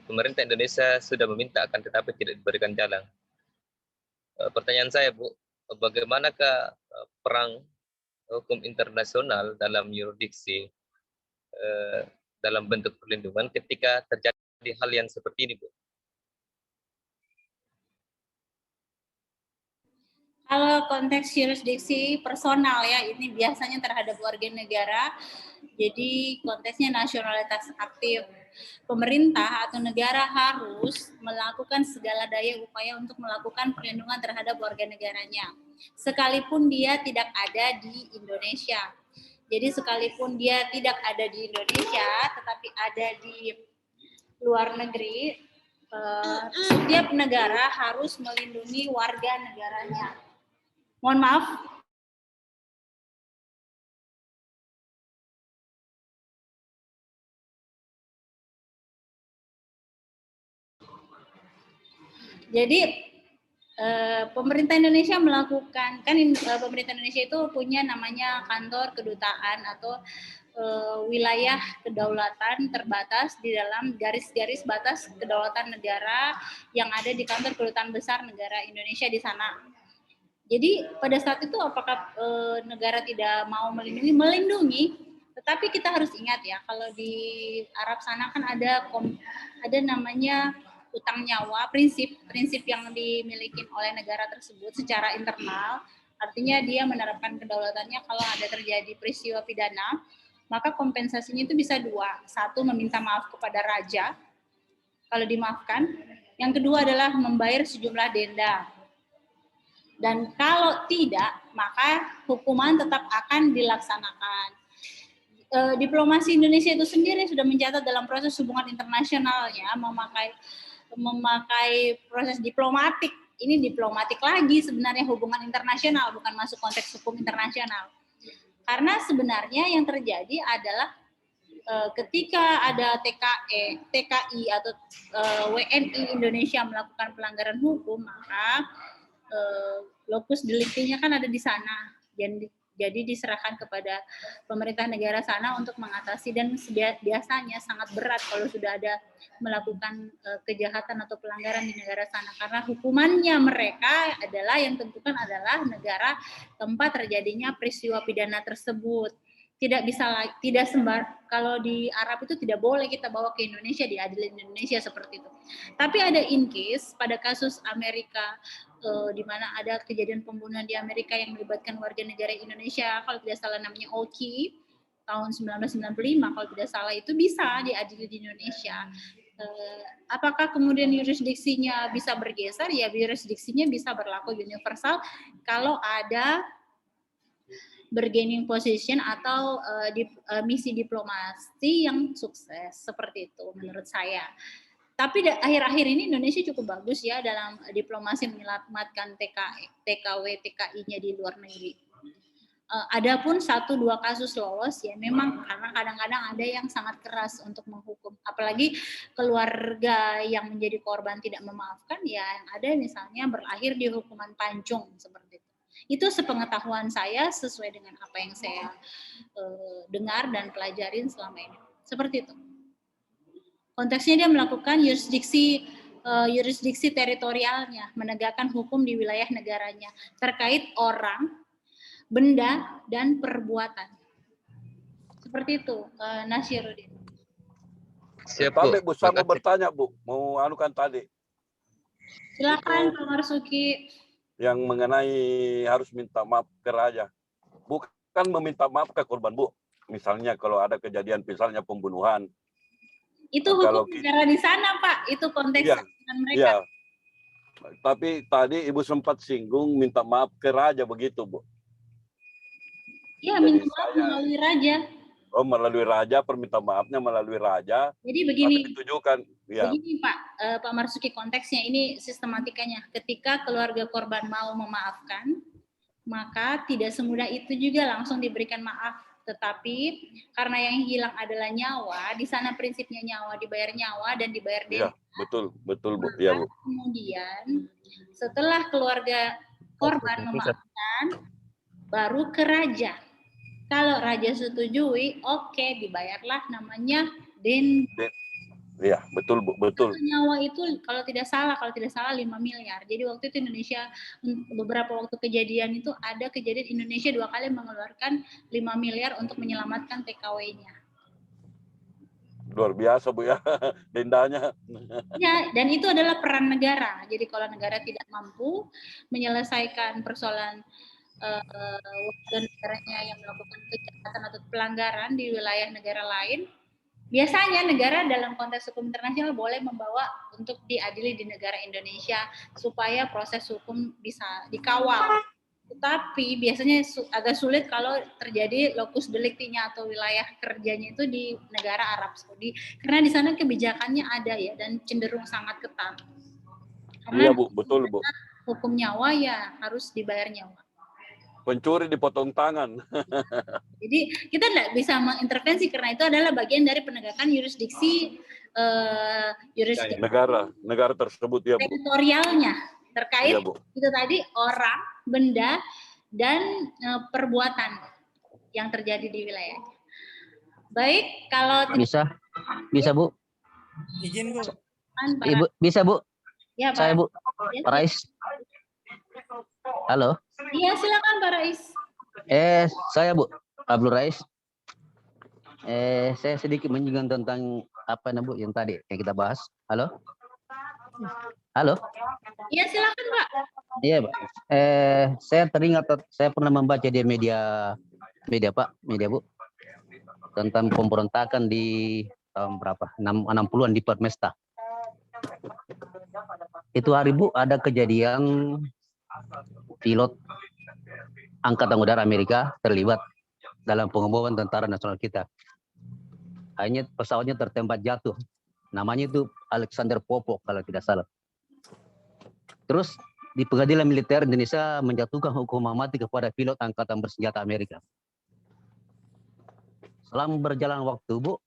Speaker 4: pemerintah Indonesia sudah meminta, akan tetapi tidak diberikan jalan. Pertanyaan saya, Bu, bagaimanakah perang hukum internasional dalam yurisdiksi dalam bentuk perlindungan ketika terjadi hal yang seperti ini, Bu?
Speaker 1: Kalau konteks jurisdiksi personal ya, ini biasanya terhadap warga negara, jadi konteksnya nasionalitas aktif. Pemerintah atau negara harus melakukan segala daya upaya untuk melakukan perlindungan terhadap warga negaranya, sekalipun dia tidak ada di Indonesia. Jadi sekalipun dia tidak ada di Indonesia, tetapi ada di luar negeri, setiap negara harus melindungi warga negaranya. Mohon maaf. Jadi pemerintah Indonesia melakukan, kan pemerintah Indonesia itu punya namanya kantor kedutaan atau wilayah kedaulatan terbatas di dalam garis-garis batas kedaulatan negara yang ada di kantor kedutaan besar negara Indonesia di sana. Jadi pada saat itu apakah negara tidak mau melindungi? Melindungi, tetapi kita harus ingat ya, kalau di Arab sana kan ada namanya utang nyawa, prinsip yang dimiliki oleh negara tersebut secara internal. Artinya dia menerapkan kedaulatannya kalau ada terjadi peristiwa pidana, maka kompensasinya itu bisa 2. 1, meminta maaf kepada raja kalau dimaafkan. Yang kedua adalah membayar sejumlah denda. Dan kalau tidak, maka hukuman tetap akan dilaksanakan. Diplomasi Indonesia itu sendiri sudah mencatat dalam proses hubungan internasionalnya memakai proses diplomatik. Ini diplomatik lagi sebenarnya, hubungan internasional, bukan masuk konteks hukum internasional. Karena sebenarnya yang terjadi adalah ketika ada TKI atau WNI Indonesia melakukan pelanggaran hukum, maka lokus deliktinya kan ada di sana, dan Jadi diserahkan kepada pemerintah negara sana untuk mengatasi, dan biasanya sangat berat kalau sudah ada melakukan kejahatan atau pelanggaran di negara sana, karena hukumannya mereka adalah yang tentukan adalah negara tempat terjadinya peristiwa pidana tersebut. Tidak kalau di Arab itu tidak boleh kita bawa ke Indonesia, diadili di Indonesia seperti itu. Tapi ada in case pada kasus Amerika, di mana ada kejadian pembunuhan di Amerika yang melibatkan warga negara Indonesia, kalau tidak salah namanya Oki, tahun 1995 kalau tidak salah, itu bisa diadili di Indonesia. Apakah kemudian yurisdiksinya bisa bergeser? Ya, yurisdiksinya bisa berlaku universal kalau ada bargaining position atau misi diplomasi yang sukses, seperti itu menurut saya. Tapi akhir-akhir ini Indonesia cukup bagus ya dalam diplomasi menyelamatkan TKW, TKI-nya di luar negeri. Adapun 1-2 kasus lolos ya memang karena kadang-kadang ada yang sangat keras untuk menghukum, apalagi keluarga yang menjadi korban tidak memaafkan, ya yang ada misalnya berakhir di hukuman pancung seperti itu. Itu sepengetahuan saya sesuai dengan apa yang saya dengar dan pelajarin selama ini. Seperti itu. Konteksnya dia melakukan yurisdiksi teritorialnya, menegakkan hukum di wilayah negaranya terkait orang, benda, dan perbuatan. Seperti itu, Nasirudin.
Speaker 4: Siap,
Speaker 5: Tapi
Speaker 4: Bu.
Speaker 5: Bu, saya mau bertanya, Bu. Mau anukan tadi.
Speaker 1: Silakan, Pak Marsuki.
Speaker 5: Yang mengenai harus minta maaf ke raja. Bukan meminta maaf ke korban, Bu. Misalnya kalau ada kejadian, misalnya pembunuhan.
Speaker 1: Itu hukum negara di sana, Pak. Itu konteks mereka.
Speaker 5: Iya. Tapi tadi Ibu sempat singgung minta maaf ke raja, begitu, Bu.
Speaker 1: Iya, minta maaf melalui raja.
Speaker 5: Oh, melalui raja, perminta maafnya melalui raja.
Speaker 1: Jadi begini.
Speaker 5: Ditujukan. Ya.
Speaker 1: Begini, Pak Marsuki, konteksnya ini sistematikanya. Ketika keluarga korban mau memaafkan, maka tidak semudah itu juga langsung diberikan maaf. Tetapi karena yang hilang adalah nyawa, di sana prinsipnya nyawa dibayar nyawa dan dibayar denda.
Speaker 5: Iya, betul, Bu. Ya, Bu.
Speaker 1: Kemudian setelah keluarga korban memaafkan, baru ke raja. Kalau raja setujui, oke, dibayarlah namanya denda.
Speaker 5: Iya, betul, Bu, betul.
Speaker 1: Nyawa itu kalau tidak salah 5 miliar. Jadi waktu itu Indonesia, beberapa waktu kejadian itu ada kejadian Indonesia 2 kali mengeluarkan 5 miliar untuk menyelamatkan TKW-nya.
Speaker 5: Luar biasa, Bu, ya, dendanya.
Speaker 1: Ya, dan itu adalah peran negara. Jadi kalau negara tidak mampu menyelesaikan persoalan warga negaranya yang melakukan kejahatan atau pelanggaran di wilayah negara lain, biasanya negara dalam konteks hukum internasional boleh membawa untuk diadili di negara Indonesia supaya proses hukum bisa dikawal. Tetapi biasanya agak sulit kalau terjadi locus delicti-nya atau wilayah kerjanya itu di negara Arab Saudi, karena di sana kebijakannya ada ya dan cenderung sangat ketat.
Speaker 5: Iya, Bu, betul, Bu.
Speaker 1: Hukum nyawa ya harus dibayar nyawa.
Speaker 5: Pencuri dipotong tangan.
Speaker 1: Jadi kita tidak bisa mengintervensi karena itu adalah bagian dari penegakan yurisdiksi
Speaker 5: negara tersebut, ya, Bu.
Speaker 1: Teritorialnya terkait
Speaker 5: ya, Bu.
Speaker 1: Itu tadi orang, benda, dan perbuatan yang terjadi di wilayahnya. Baik, kalau
Speaker 6: bisa Bu.
Speaker 7: Izin, Bu.
Speaker 6: Ibu bisa, Bu.
Speaker 1: Ya, Pak.
Speaker 6: Saya, Bu.
Speaker 1: Ya,
Speaker 6: Pak Rais. Halo.
Speaker 1: Iya, silakan Pak Rais.
Speaker 6: Saya, Bu, Abdul Rais. Saya sedikit menyinggung tentang apa Bu yang tadi yang kita bahas. Halo.
Speaker 1: Iya, silakan Pak.
Speaker 6: Iya, Pak. Saya teringat, saya pernah membaca di media Bu, tentang pemberontakan di tahun berapa? 60-an di Permesta. Itu hari, Bu, ada kejadian pilot Angkatan Udara Amerika terlibat dalam pengembangan tentara nasional kita. Akhirnya pesawatnya tertembak jatuh. Namanya itu Alexander Popov kalau tidak salah. Terus di pengadilan militer Indonesia menjatuhkan hukuman mati kepada pilot angkatan bersenjata Amerika. Selama berjalan waktu, Bu,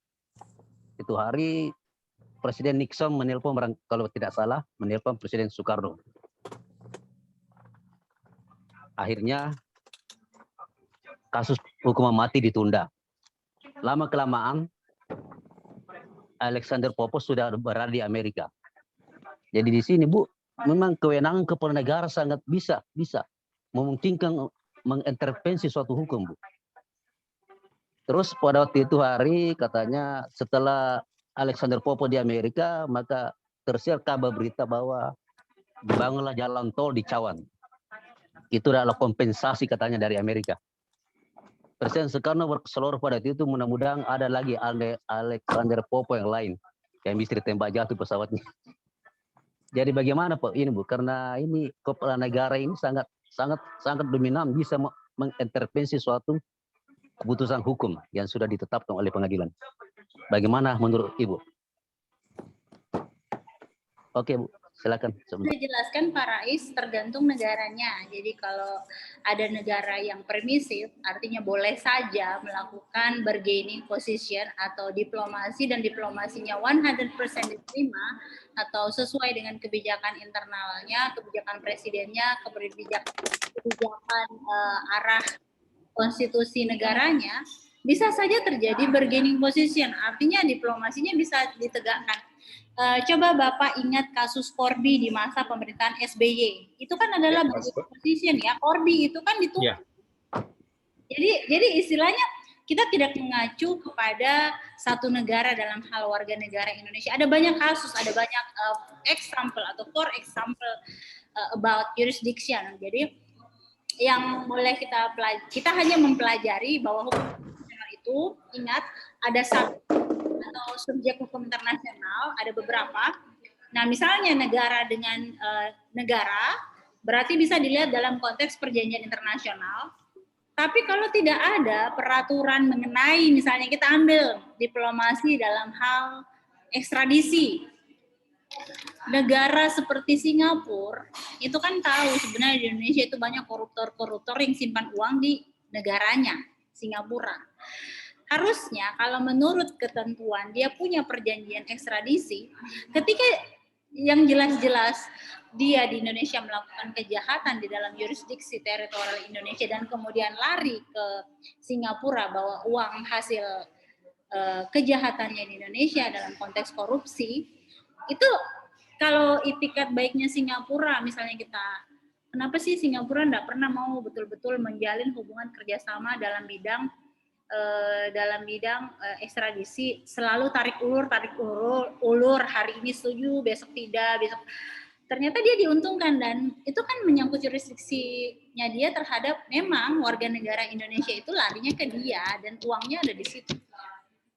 Speaker 6: itu hari Presiden Nixon menelpon, kalau tidak salah, menelpon Presiden Soekarno. Akhirnya kasus hukuman mati ditunda. Lama kelamaan Alexander Popo sudah berada di Amerika. Jadi di sini Bu, memang kewenangan kepala negara sangat bisa memungkinkan mengintervensi suatu hukum Bu. Terus pada waktu itu hari katanya setelah Alexander Popo di Amerika, maka tersiar kabar berita bahwa dibangunlah jalan tol di Cawan. Itu adalah kompensasi katanya dari Amerika. Presiden Soekarno berseloroh pada itu, mudah-mudahan ada lagi Alexander Popo yang lain yang bisa ditembak jatuh pesawatnya. Jadi bagaimana Pak ini Bu? Karena ini kepala negara ini sangat dominan, bisa mengintervensi suatu keputusan hukum yang sudah ditetapkan oleh pengadilan. Bagaimana menurut Ibu? Oke Bu, silakan.
Speaker 1: Saya jelaskan Pak Rais, tergantung negaranya. Jadi kalau ada negara yang permisif, artinya boleh saja melakukan bargaining position atau diplomasi, dan diplomasinya 100% diterima atau sesuai dengan kebijakan internalnya, kebijakan presidennya, kebijakan arah konstitusi negaranya, bisa saja terjadi bargaining position, artinya diplomasinya bisa ditegakkan. Coba Bapak ingat kasus Corby di masa pemerintahan SBY. Itu kan adalah bargaining position ya. Corby itu kan ditutup. Jadi istilahnya kita tidak mengacu kepada satu negara dalam hal warga negara Indonesia. Ada banyak kasus, ada banyak example atau for example about jurisdiction. Jadi yang boleh kita hanya mempelajari bahwa hukum internasional itu, ingat ada satu atau subjek hukum internasional, ada beberapa. Nah, misalnya negara dengan negara berarti bisa dilihat dalam konteks perjanjian internasional. Tapi kalau tidak ada peraturan mengenai, misalnya kita ambil diplomasi dalam hal ekstradisi. Negara seperti Singapura itu kan tahu sebenarnya di Indonesia itu banyak koruptor-koruptor yang simpan uang di negaranya, Singapura. Harusnya kalau menurut ketentuan dia punya perjanjian ekstradisi, ketika yang jelas-jelas dia di Indonesia melakukan kejahatan di dalam jurisdiksi teritorial Indonesia dan kemudian lari ke Singapura bawa uang hasil kejahatannya di Indonesia dalam konteks korupsi, itu kalau itikat baiknya Singapura, misalnya kenapa sih Singapura tidak pernah mau betul-betul menjalin hubungan kerjasama dalam bidang ekstradisi, selalu tarik ulur, hari ini setuju, besok tidak, besok. Ternyata dia diuntungkan, dan itu kan menyangkut jurisdiksinya dia terhadap memang warga negara Indonesia itu larinya ke dia dan uangnya ada di situ.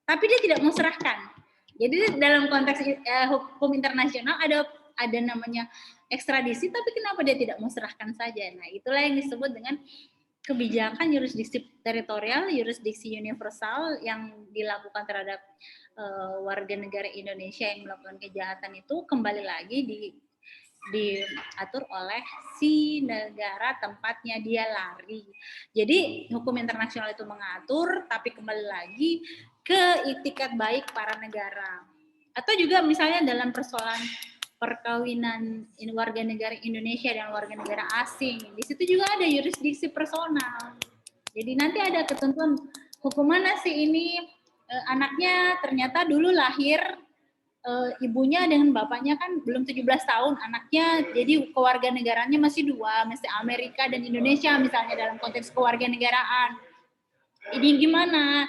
Speaker 1: Tapi dia tidak mau serahkan. Jadi dalam konteks hukum internasional ada namanya ekstradisi, tapi kenapa dia tidak mau serahkan saja? Nah, itulah yang disebut dengan kebijakan jurisdiksi teritorial, jurisdiksi universal yang dilakukan terhadap warga negara Indonesia yang melakukan kejahatan itu kembali lagi diatur oleh si negara tempatnya dia lari. Jadi hukum internasional itu mengatur, tapi kembali lagi ke itikat baik para negara. Atau juga misalnya dalam persoalan perkawinan warga negara Indonesia dan warga negara asing, di situ juga ada jurisdiksi personal. Jadi nanti ada ketentuan hukuman si ini anaknya ternyata dulu lahir ibunya dengan bapaknya kan belum 17 tahun, anaknya jadi kewarganegaranya masih dua, masih Amerika dan Indonesia misalnya dalam konteks kewarganegaraan. Ini gimana?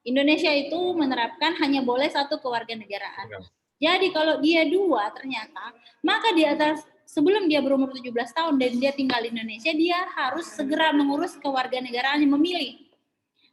Speaker 1: Indonesia itu menerapkan hanya boleh satu kewarganegaraan. Jadi kalau dia dua ternyata, maka di atas sebelum dia berumur 17 tahun dan dia tinggal di Indonesia, dia harus segera mengurus kewarganegaraannya, memilih.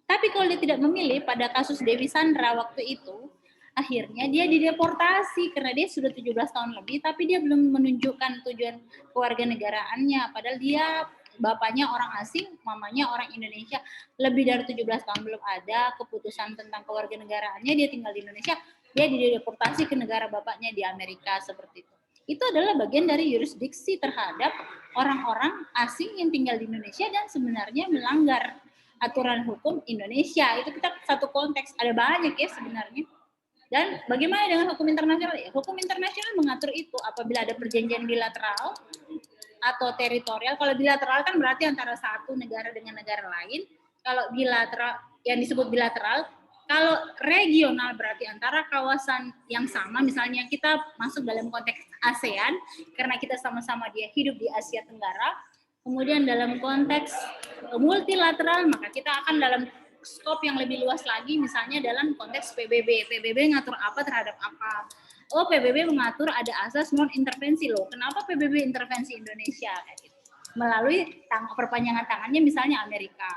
Speaker 1: Tapi kalau dia tidak memilih, pada kasus Dewi Sandra waktu itu, akhirnya dia dideportasi karena dia sudah 17 tahun lebih, tapi dia belum menunjukkan tujuan kewarganegaraannya, padahal dia bapaknya orang asing, mamanya orang Indonesia, lebih dari 17 tahun belum ada keputusan tentang kewarganegaraannya, dia tinggal di Indonesia, dia dideportasi ke negara bapaknya di Amerika seperti itu. Itu adalah bagian dari jurisdiksi terhadap orang-orang asing yang tinggal di Indonesia dan sebenarnya melanggar aturan hukum Indonesia. Itu kita satu konteks, ada banyak ya sebenarnya. Dan bagaimana dengan hukum internasional? Ya, hukum internasional mengatur itu apabila ada perjanjian bilateral atau teritorial. Kalau bilateral kan berarti antara satu negara dengan negara lain. Kalau bilateral, yang disebut bilateral, kalau regional berarti antara kawasan yang sama, misalnya kita masuk dalam konteks ASEAN, karena kita sama-sama dia hidup di Asia Tenggara, kemudian dalam konteks multilateral, maka kita akan dalam skop yang lebih luas lagi, misalnya dalam konteks PBB. PBB ngatur apa terhadap apa. Oh, PBB mengatur ada asas non-intervensi loh. Kenapa PBB intervensi Indonesia? Kayak gitu. Melalui perpanjangan tangannya misalnya Amerika.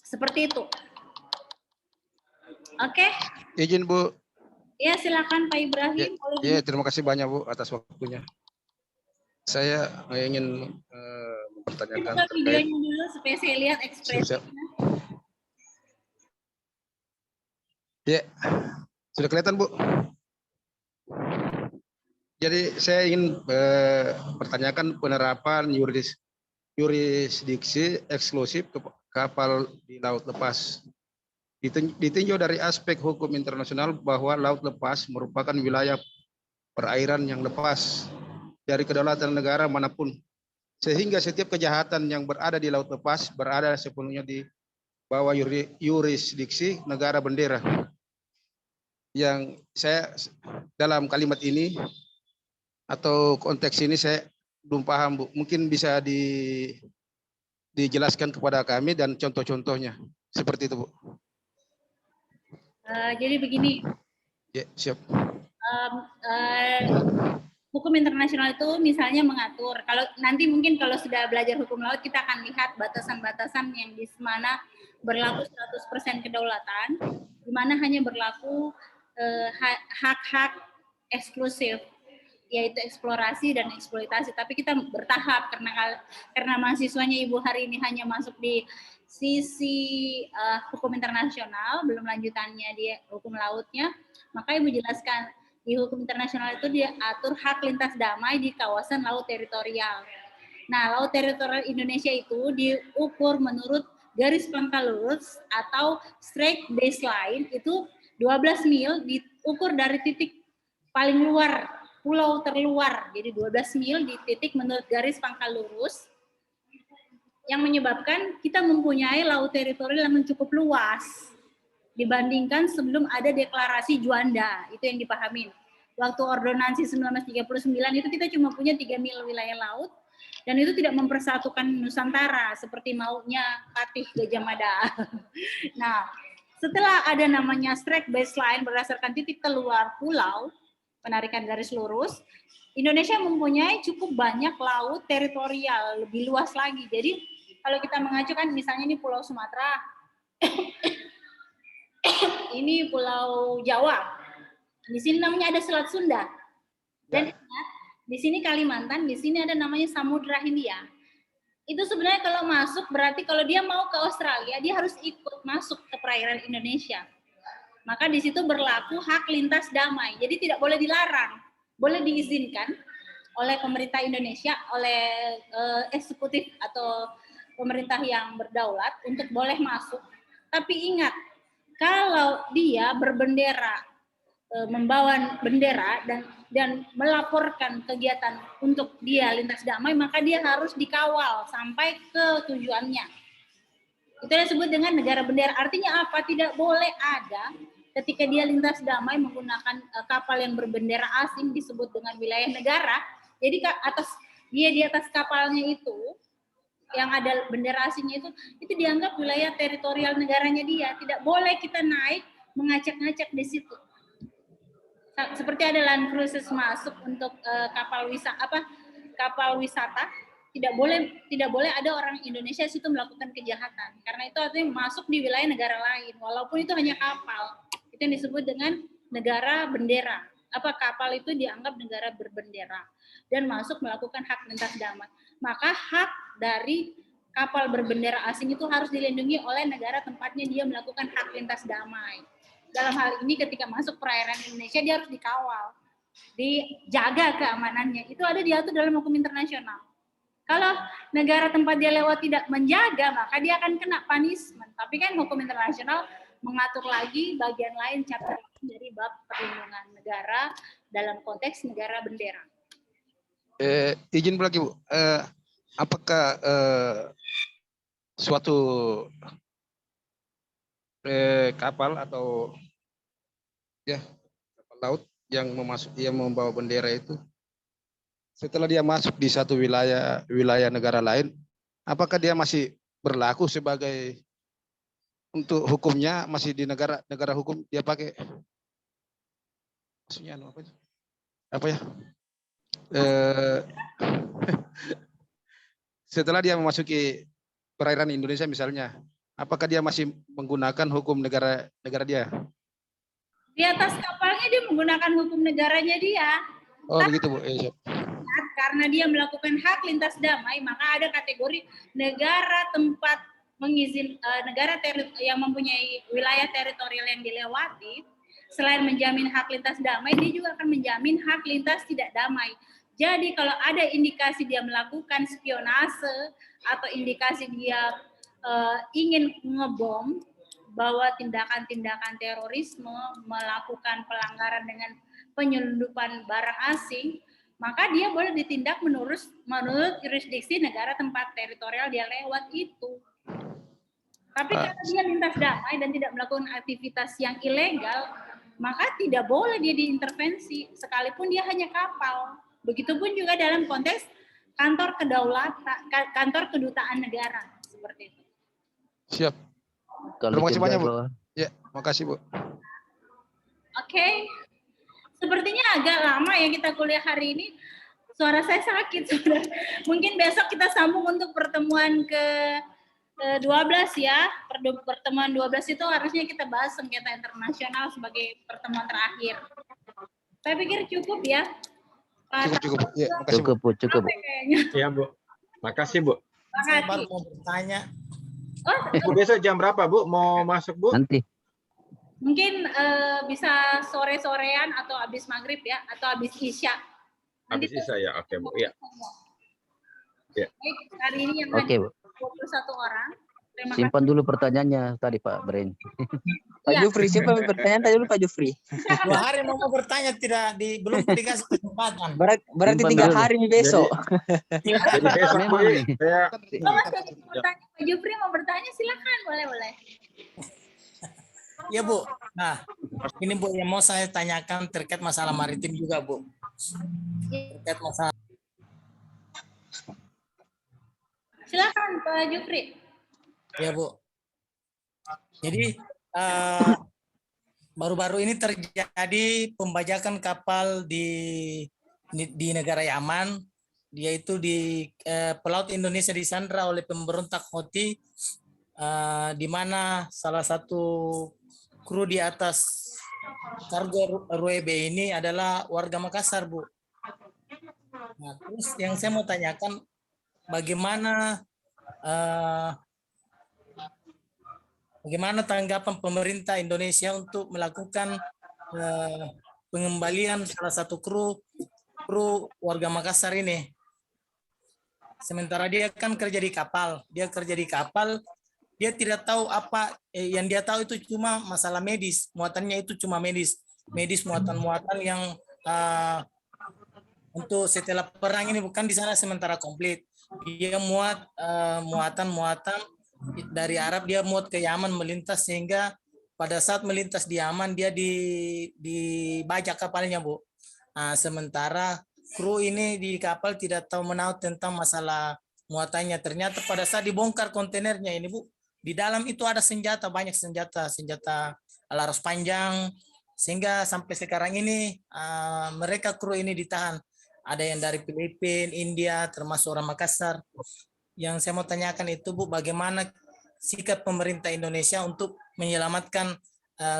Speaker 1: Seperti itu. Oke?
Speaker 7: Izin Bu.
Speaker 1: Ya, silakan Pak Ibrahim.
Speaker 7: Ya, terima kasih banyak Bu atas waktunya. Saya ingin mempertanyakan
Speaker 1: Buka
Speaker 7: terkait
Speaker 1: videonya dulu supaya saya lihat ekspresinya.
Speaker 7: Ya, sudah kelihatan Bu. Jadi saya ingin pertanyakan penerapan yurisdiksi eksklusif kapal di laut lepas. Ditinjau dari aspek hukum internasional bahwa laut lepas merupakan wilayah perairan yang lepas dari kedaulatan negara manapun. Sehingga setiap kejahatan yang berada di laut lepas berada sepenuhnya di bawah yurisdiksi negara bendera. Yang saya dalam kalimat ini atau konteks ini saya belum paham Bu. Mungkin bisa dijelaskan kepada kami dan contoh-contohnya. Seperti itu Bu.
Speaker 1: Jadi begini.
Speaker 7: Ya, siap.
Speaker 1: Hukum internasional itu misalnya mengatur, kalau nanti mungkin kalau sudah belajar hukum laut kita akan lihat batasan-batasan yang di mana berlaku 100% kedaulatan, di mana hanya berlaku hak-hak eksklusif, yaitu eksplorasi dan eksploitasi. Tapi kita bertahap karena mahasiswanya Ibu hari ini hanya masuk di sisi hukum internasional, belum lanjutannya di hukum lautnya, maka Ibu jelaskan di hukum internasional itu dia atur hak lintas damai di kawasan laut teritorial. Nah, laut teritorial Indonesia itu diukur menurut garis pangkal lurus atau strike baseline itu 12 mil diukur dari titik paling luar, pulau terluar. Jadi 12 mil di titik menurut garis pangkal lurus yang menyebabkan kita mempunyai laut teritorial yang cukup luas dibandingkan sebelum ada deklarasi Juanda, itu yang dipahamin. Waktu ordonansi 1939 itu kita cuma punya 3 mil wilayah laut, dan itu tidak mempersatukan Nusantara seperti maunya Patih Gajah Mada. Nah, setelah ada namanya strike baseline berdasarkan titik keluar pulau, penarikan garis lurus, Indonesia mempunyai cukup banyak laut teritorial, lebih luas lagi. Jadi kalau kita mengacu kan misalnya ini Pulau Sumatera, ini Pulau Jawa, di sini namanya ada Selat Sunda, dan di sini Kalimantan, di sini ada namanya Samudra Hindia. Itu sebenarnya kalau masuk berarti kalau dia mau ke Australia dia harus ikut masuk ke perairan Indonesia. Maka di situ berlaku hak lintas damai. Jadi tidak boleh dilarang, boleh diizinkan oleh pemerintah Indonesia, oleh eksekutif atau pemerintah yang berdaulat untuk boleh masuk. Tapi ingat, kalau dia berbendera, membawa bendera dan melaporkan kegiatan untuk dia lintas damai, maka dia harus dikawal sampai ke tujuannya. Itu yang disebut dengan negara bendera. Artinya apa? Tidak boleh ada ketika dia lintas damai menggunakan kapal yang berbendera asing disebut dengan wilayah negara. Jadi dia di atas kapalnya itu yang ada bendera asingnya itu dianggap wilayah teritorial negaranya dia. Tidak boleh kita naik mengacak-ngacak di situ. Seperti ada land cruises masuk untuk kapal wisata, tidak boleh ada orang Indonesia situ melakukan kejahatan, karena itu artinya masuk di wilayah negara lain walaupun itu hanya kapal. Itu yang disebut dengan negara bendera. Kapal itu dianggap negara berbendera dan masuk melakukan hak lintas damai. Maka hak dari kapal berbendera asing itu harus dilindungi oleh negara tempatnya dia melakukan hak lintas damai. Dalam hal ini ketika masuk perairan Indonesia dia harus dikawal, dijaga keamanannya. Itu ada diatur dalam hukum internasional. Kalau negara tempat dia lewat tidak menjaga, maka dia akan kena punishment. Tapi kan hukum internasional mengatur lagi bagian lain chapter dari bab perlindungan negara dalam konteks negara bendera.
Speaker 7: Izin lagi Bu, apakah suatu kapal atau ya kapal laut yang membawa bendera itu setelah dia masuk di satu wilayah negara lain, apakah dia masih berlaku sebagai untuk hukumnya masih di negara hukum dia pakai maksudnya apa ya? Setelah dia memasuki perairan Indonesia misalnya, apakah dia masih menggunakan hukum negara dia?
Speaker 1: Di atas kapalnya dia menggunakan hukum negaranya dia.
Speaker 7: Oh begitu Bu. Siap.
Speaker 1: Karena dia melakukan hak lintas damai, maka ada kategori negara tempat negara yang mempunyai wilayah teritorial yang dilewati. Selain menjamin hak lintas damai, dia juga akan menjamin hak lintas tidak damai. Jadi kalau ada indikasi dia melakukan spionase atau indikasi dia ingin ngebom, bahwa tindakan-tindakan terorisme, melakukan pelanggaran dengan penyelundupan barang asing, maka dia boleh ditindak menurut jurisdiksi negara tempat teritorial dia lewat itu. Tapi karena dia lintas damai dan tidak melakukan aktivitas yang ilegal, maka tidak boleh dia diintervensi, sekalipun dia hanya kapal. Begitupun juga dalam konteks kantor kedaulatan, kantor kedutaan negara, seperti itu.
Speaker 7: Siap.
Speaker 6: Kalau
Speaker 7: Terima kasih
Speaker 6: kita
Speaker 7: banyak Bu.
Speaker 6: bahwa-
Speaker 7: Ya, makasih Bu.
Speaker 1: Oke. Sepertinya agak lama ya kita kuliah hari ini. Suara saya sakit, saudara. Mungkin besok kita sambung untuk pertemuan ke-12 ya. Pertemuan 12 itu harusnya kita bahas sengketa internasional sebagai pertemuan terakhir. Saya pikir cukup ya.
Speaker 7: Cukup. Ya, makasih Bu.
Speaker 6: Cukup.
Speaker 1: Kayaknya.
Speaker 2: Ya Bu. Makasih Bu.
Speaker 8: Saya baru
Speaker 1: Makasih.
Speaker 8: mau bertanya.
Speaker 1: Oh,
Speaker 2: Bu besok jam berapa Bu? Mau masuk Bu?
Speaker 6: Nanti.
Speaker 1: mungkin bisa sore-sorean atau habis maghrib ya, atau habis isya.
Speaker 2: Habis Isya ya. Oke Bu. Ya. Ya.
Speaker 1: Baik, hari ini yang
Speaker 6: Oke, Bu.
Speaker 1: 21 orang. Terima kasih.
Speaker 6: Simpan dulu pertanyaannya tadi Pak Bren.
Speaker 9: Pak
Speaker 1: Iya.
Speaker 9: Jufri, siapa yang bertanya tadi dulu Pak Jufri?
Speaker 8: 2 hari mau bertanya belum dikasih kesempatan.
Speaker 9: Berarti
Speaker 6: Simpan
Speaker 9: 3
Speaker 6: dulu.
Speaker 9: hari besok.
Speaker 2: Jadi besok Bu,
Speaker 6: Memang nih.
Speaker 2: saya
Speaker 1: Oh, Mas Edi mau bertanya, Pak Jufri mau bertanya, silakan, boleh.
Speaker 8: Ya Bu. Nah, ini Bu yang mau saya tanyakan terkait masalah maritim juga Bu. Terkait masalah
Speaker 1: Silakan Pak Jufri.
Speaker 8: ya Bu. Jadi baru-baru ini terjadi pembajakan kapal di negara Yaman, yaitu di pelaut Indonesia disandra oleh pemberontak Houthi, di mana salah satu kru di atas kargo Ruebe ini adalah warga Makassar, Bu. Nah, terus yang saya mau tanyakan, bagaimana tanggapan pemerintah Indonesia untuk melakukan pengembalian salah satu kru warga Makassar ini? Sementara dia kan kerja di kapal, dia tidak tahu apa yang dia tahu itu cuma masalah medis, muatannya itu cuma medis muatan-muatan yang untuk setelah perang ini bukan di sana sementara komplit. Dia muat muatan-muatan dari Arab, dia muat ke Yaman melintas, sehingga pada saat melintas di Yaman dia dibajak kapalnya, Bu. Nah, sementara kru ini di kapal tidak tahu menahu tentang masalah muatannya. Ternyata pada saat dibongkar kontainernya ini, Bu, di dalam itu ada banyak senjata laras panjang, sehingga sampai sekarang ini mereka kru ini ditahan. Ada yang dari Filipina, India, termasuk orang Makassar. Yang saya mau tanyakan itu, Bu, bagaimana sikap pemerintah Indonesia untuk menyelamatkan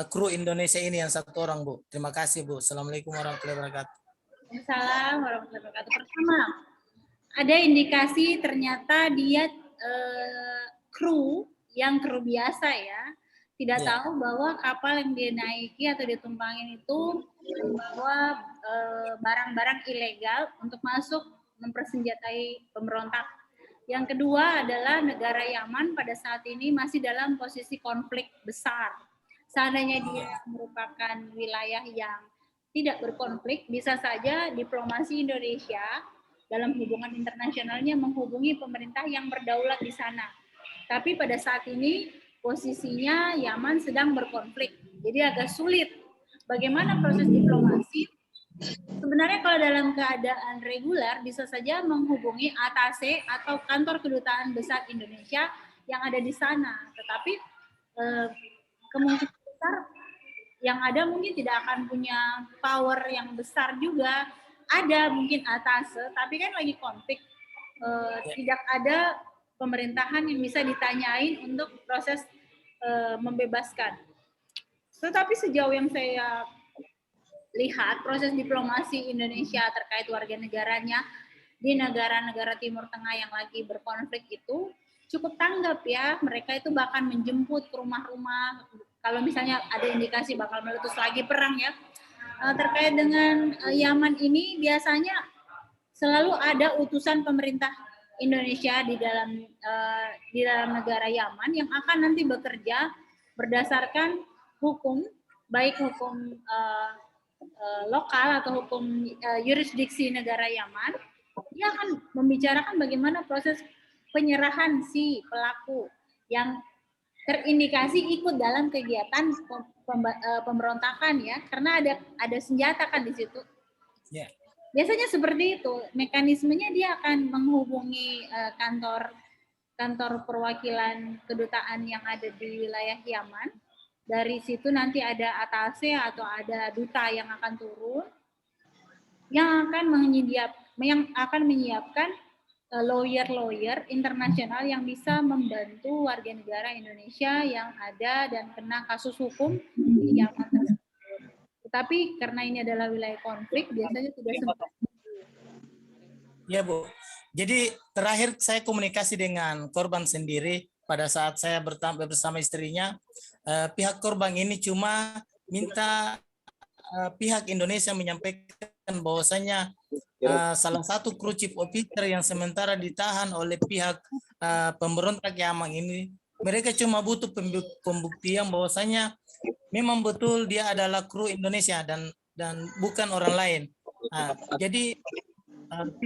Speaker 8: kru Indonesia ini yang 1 orang, Bu. Terima kasih, Bu. Assalamualaikum warahmatullahi wabarakatuh.
Speaker 1: Assalamualaikum warahmatullahi wabarakatuh. Pertama, ada indikasi ternyata dia kru biasa ya, tidak tahu bahwa kapal yang dia naiki atau ditumpangin itu membawa barang-barang ilegal untuk masuk mempersenjatai pemberontak. Yang kedua adalah negara Yaman pada saat ini masih dalam posisi konflik besar. Seandainya dia merupakan wilayah yang tidak berkonflik, bisa saja diplomasi Indonesia dalam hubungan internasionalnya menghubungi pemerintah yang berdaulat di sana. Tapi pada saat ini posisinya Yaman sedang berkonflik, jadi agak sulit. Bagaimana proses diplomasi? Sebenarnya kalau dalam keadaan reguler bisa saja menghubungi atase atau kantor kedutaan besar Indonesia yang ada di sana. Tetapi kemungkinan besar yang ada mungkin tidak akan punya power yang besar juga. Ada mungkin atase, tapi kan lagi konflik. Tidak ada pemerintahan yang bisa ditanyain untuk proses membebaskan. Tetapi sejauh yang saya lihat proses diplomasi Indonesia terkait warga negaranya di negara-negara Timur Tengah yang lagi berkonflik itu cukup tanggap ya. Mereka itu bahkan menjemput ke rumah-rumah kalau misalnya ada indikasi bakal meletus lagi perang ya. Terkait dengan Yaman ini biasanya selalu ada utusan pemerintah Indonesia di dalam negara Yaman yang akan nanti bekerja berdasarkan hukum, baik hukum lokal atau hukum yurisdiksi negara Yaman. Dia akan membicarakan bagaimana proses penyerahan si pelaku yang terindikasi ikut dalam kegiatan pemberontakan ya, karena ada senjata kan di situ.
Speaker 8: Yeah.
Speaker 1: Biasanya seperti itu mekanismenya, dia akan menghubungi kantor perwakilan kedutaan yang ada di wilayah Yaman. Dari situ nanti ada atase atau ada duta yang akan turun, yang akan menyiapkan lawyer internasional yang bisa membantu warga negara Indonesia yang ada dan kena kasus hukum di Yaman tersebut. Tetapi karena ini adalah wilayah konflik, biasanya sudah sempat.
Speaker 8: Ya Bu, jadi terakhir saya komunikasi dengan korban sendiri pada saat saya bersama istrinya. Pihak korban ini cuma minta pihak Indonesia menyampaikan bahwasanya salah satu kru chief officer yang sementara ditahan oleh pihak pemberontak Yaman ini, mereka cuma butuh pembuktian bahwasanya memang betul dia adalah kru Indonesia dan bukan orang lain. Jadi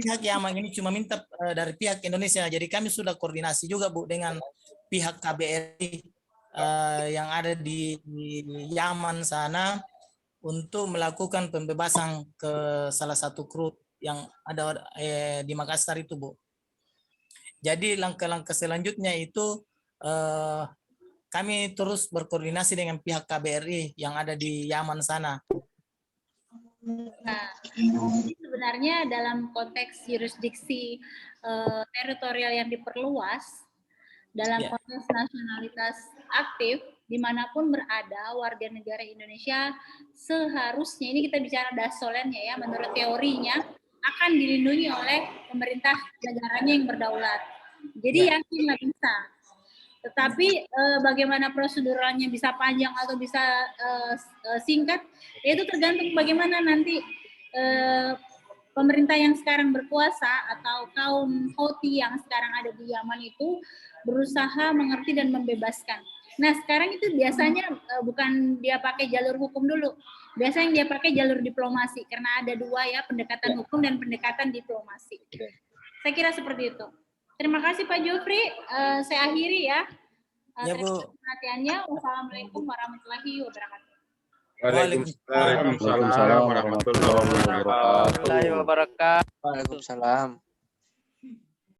Speaker 8: pihak Yaman ini cuma minta dari pihak Indonesia. Jadi kami sudah koordinasi juga Bu dengan pihak KBRI yang ada di Yaman sana untuk melakukan pembebasan ke salah satu kru yang ada di Makassar itu Bu. Jadi langkah-langkah selanjutnya itu kami terus berkoordinasi dengan pihak KBRI yang ada di Yaman sana.
Speaker 1: Nah, sebenarnya dalam konteks yurisdiksi teritorial yang diperluas, dalam konteks nasionalitas aktif, dimanapun berada warga negara Indonesia seharusnya, ini kita bicara dasolennya ya, menurut teorinya akan dilindungi oleh pemerintah negaranya yang berdaulat. Jadi yakinlah bisa. Tetapi bagaimana proseduralnya bisa panjang atau bisa singkat, itu tergantung bagaimana nanti pemerintah yang sekarang berkuasa atau kaum Houthi yang sekarang ada di Yaman itu berusaha mengerti dan membebaskan. Nah sekarang itu biasanya bukan dia pakai jalur hukum dulu, biasanya dia pakai jalur diplomasi karena ada dua ya, pendekatan hukum dan pendekatan diplomasi. Saya kira seperti itu. Terima kasih Pak Jofri, saya akhiri ya.
Speaker 8: Ya Bu.
Speaker 1: Perhatiannya. Wassalamualaikum warahmatullahi wabarakatuh.
Speaker 2: Waalaikumsalam warahmatullahi wabarakatuh.
Speaker 9: Waalaikumsalam.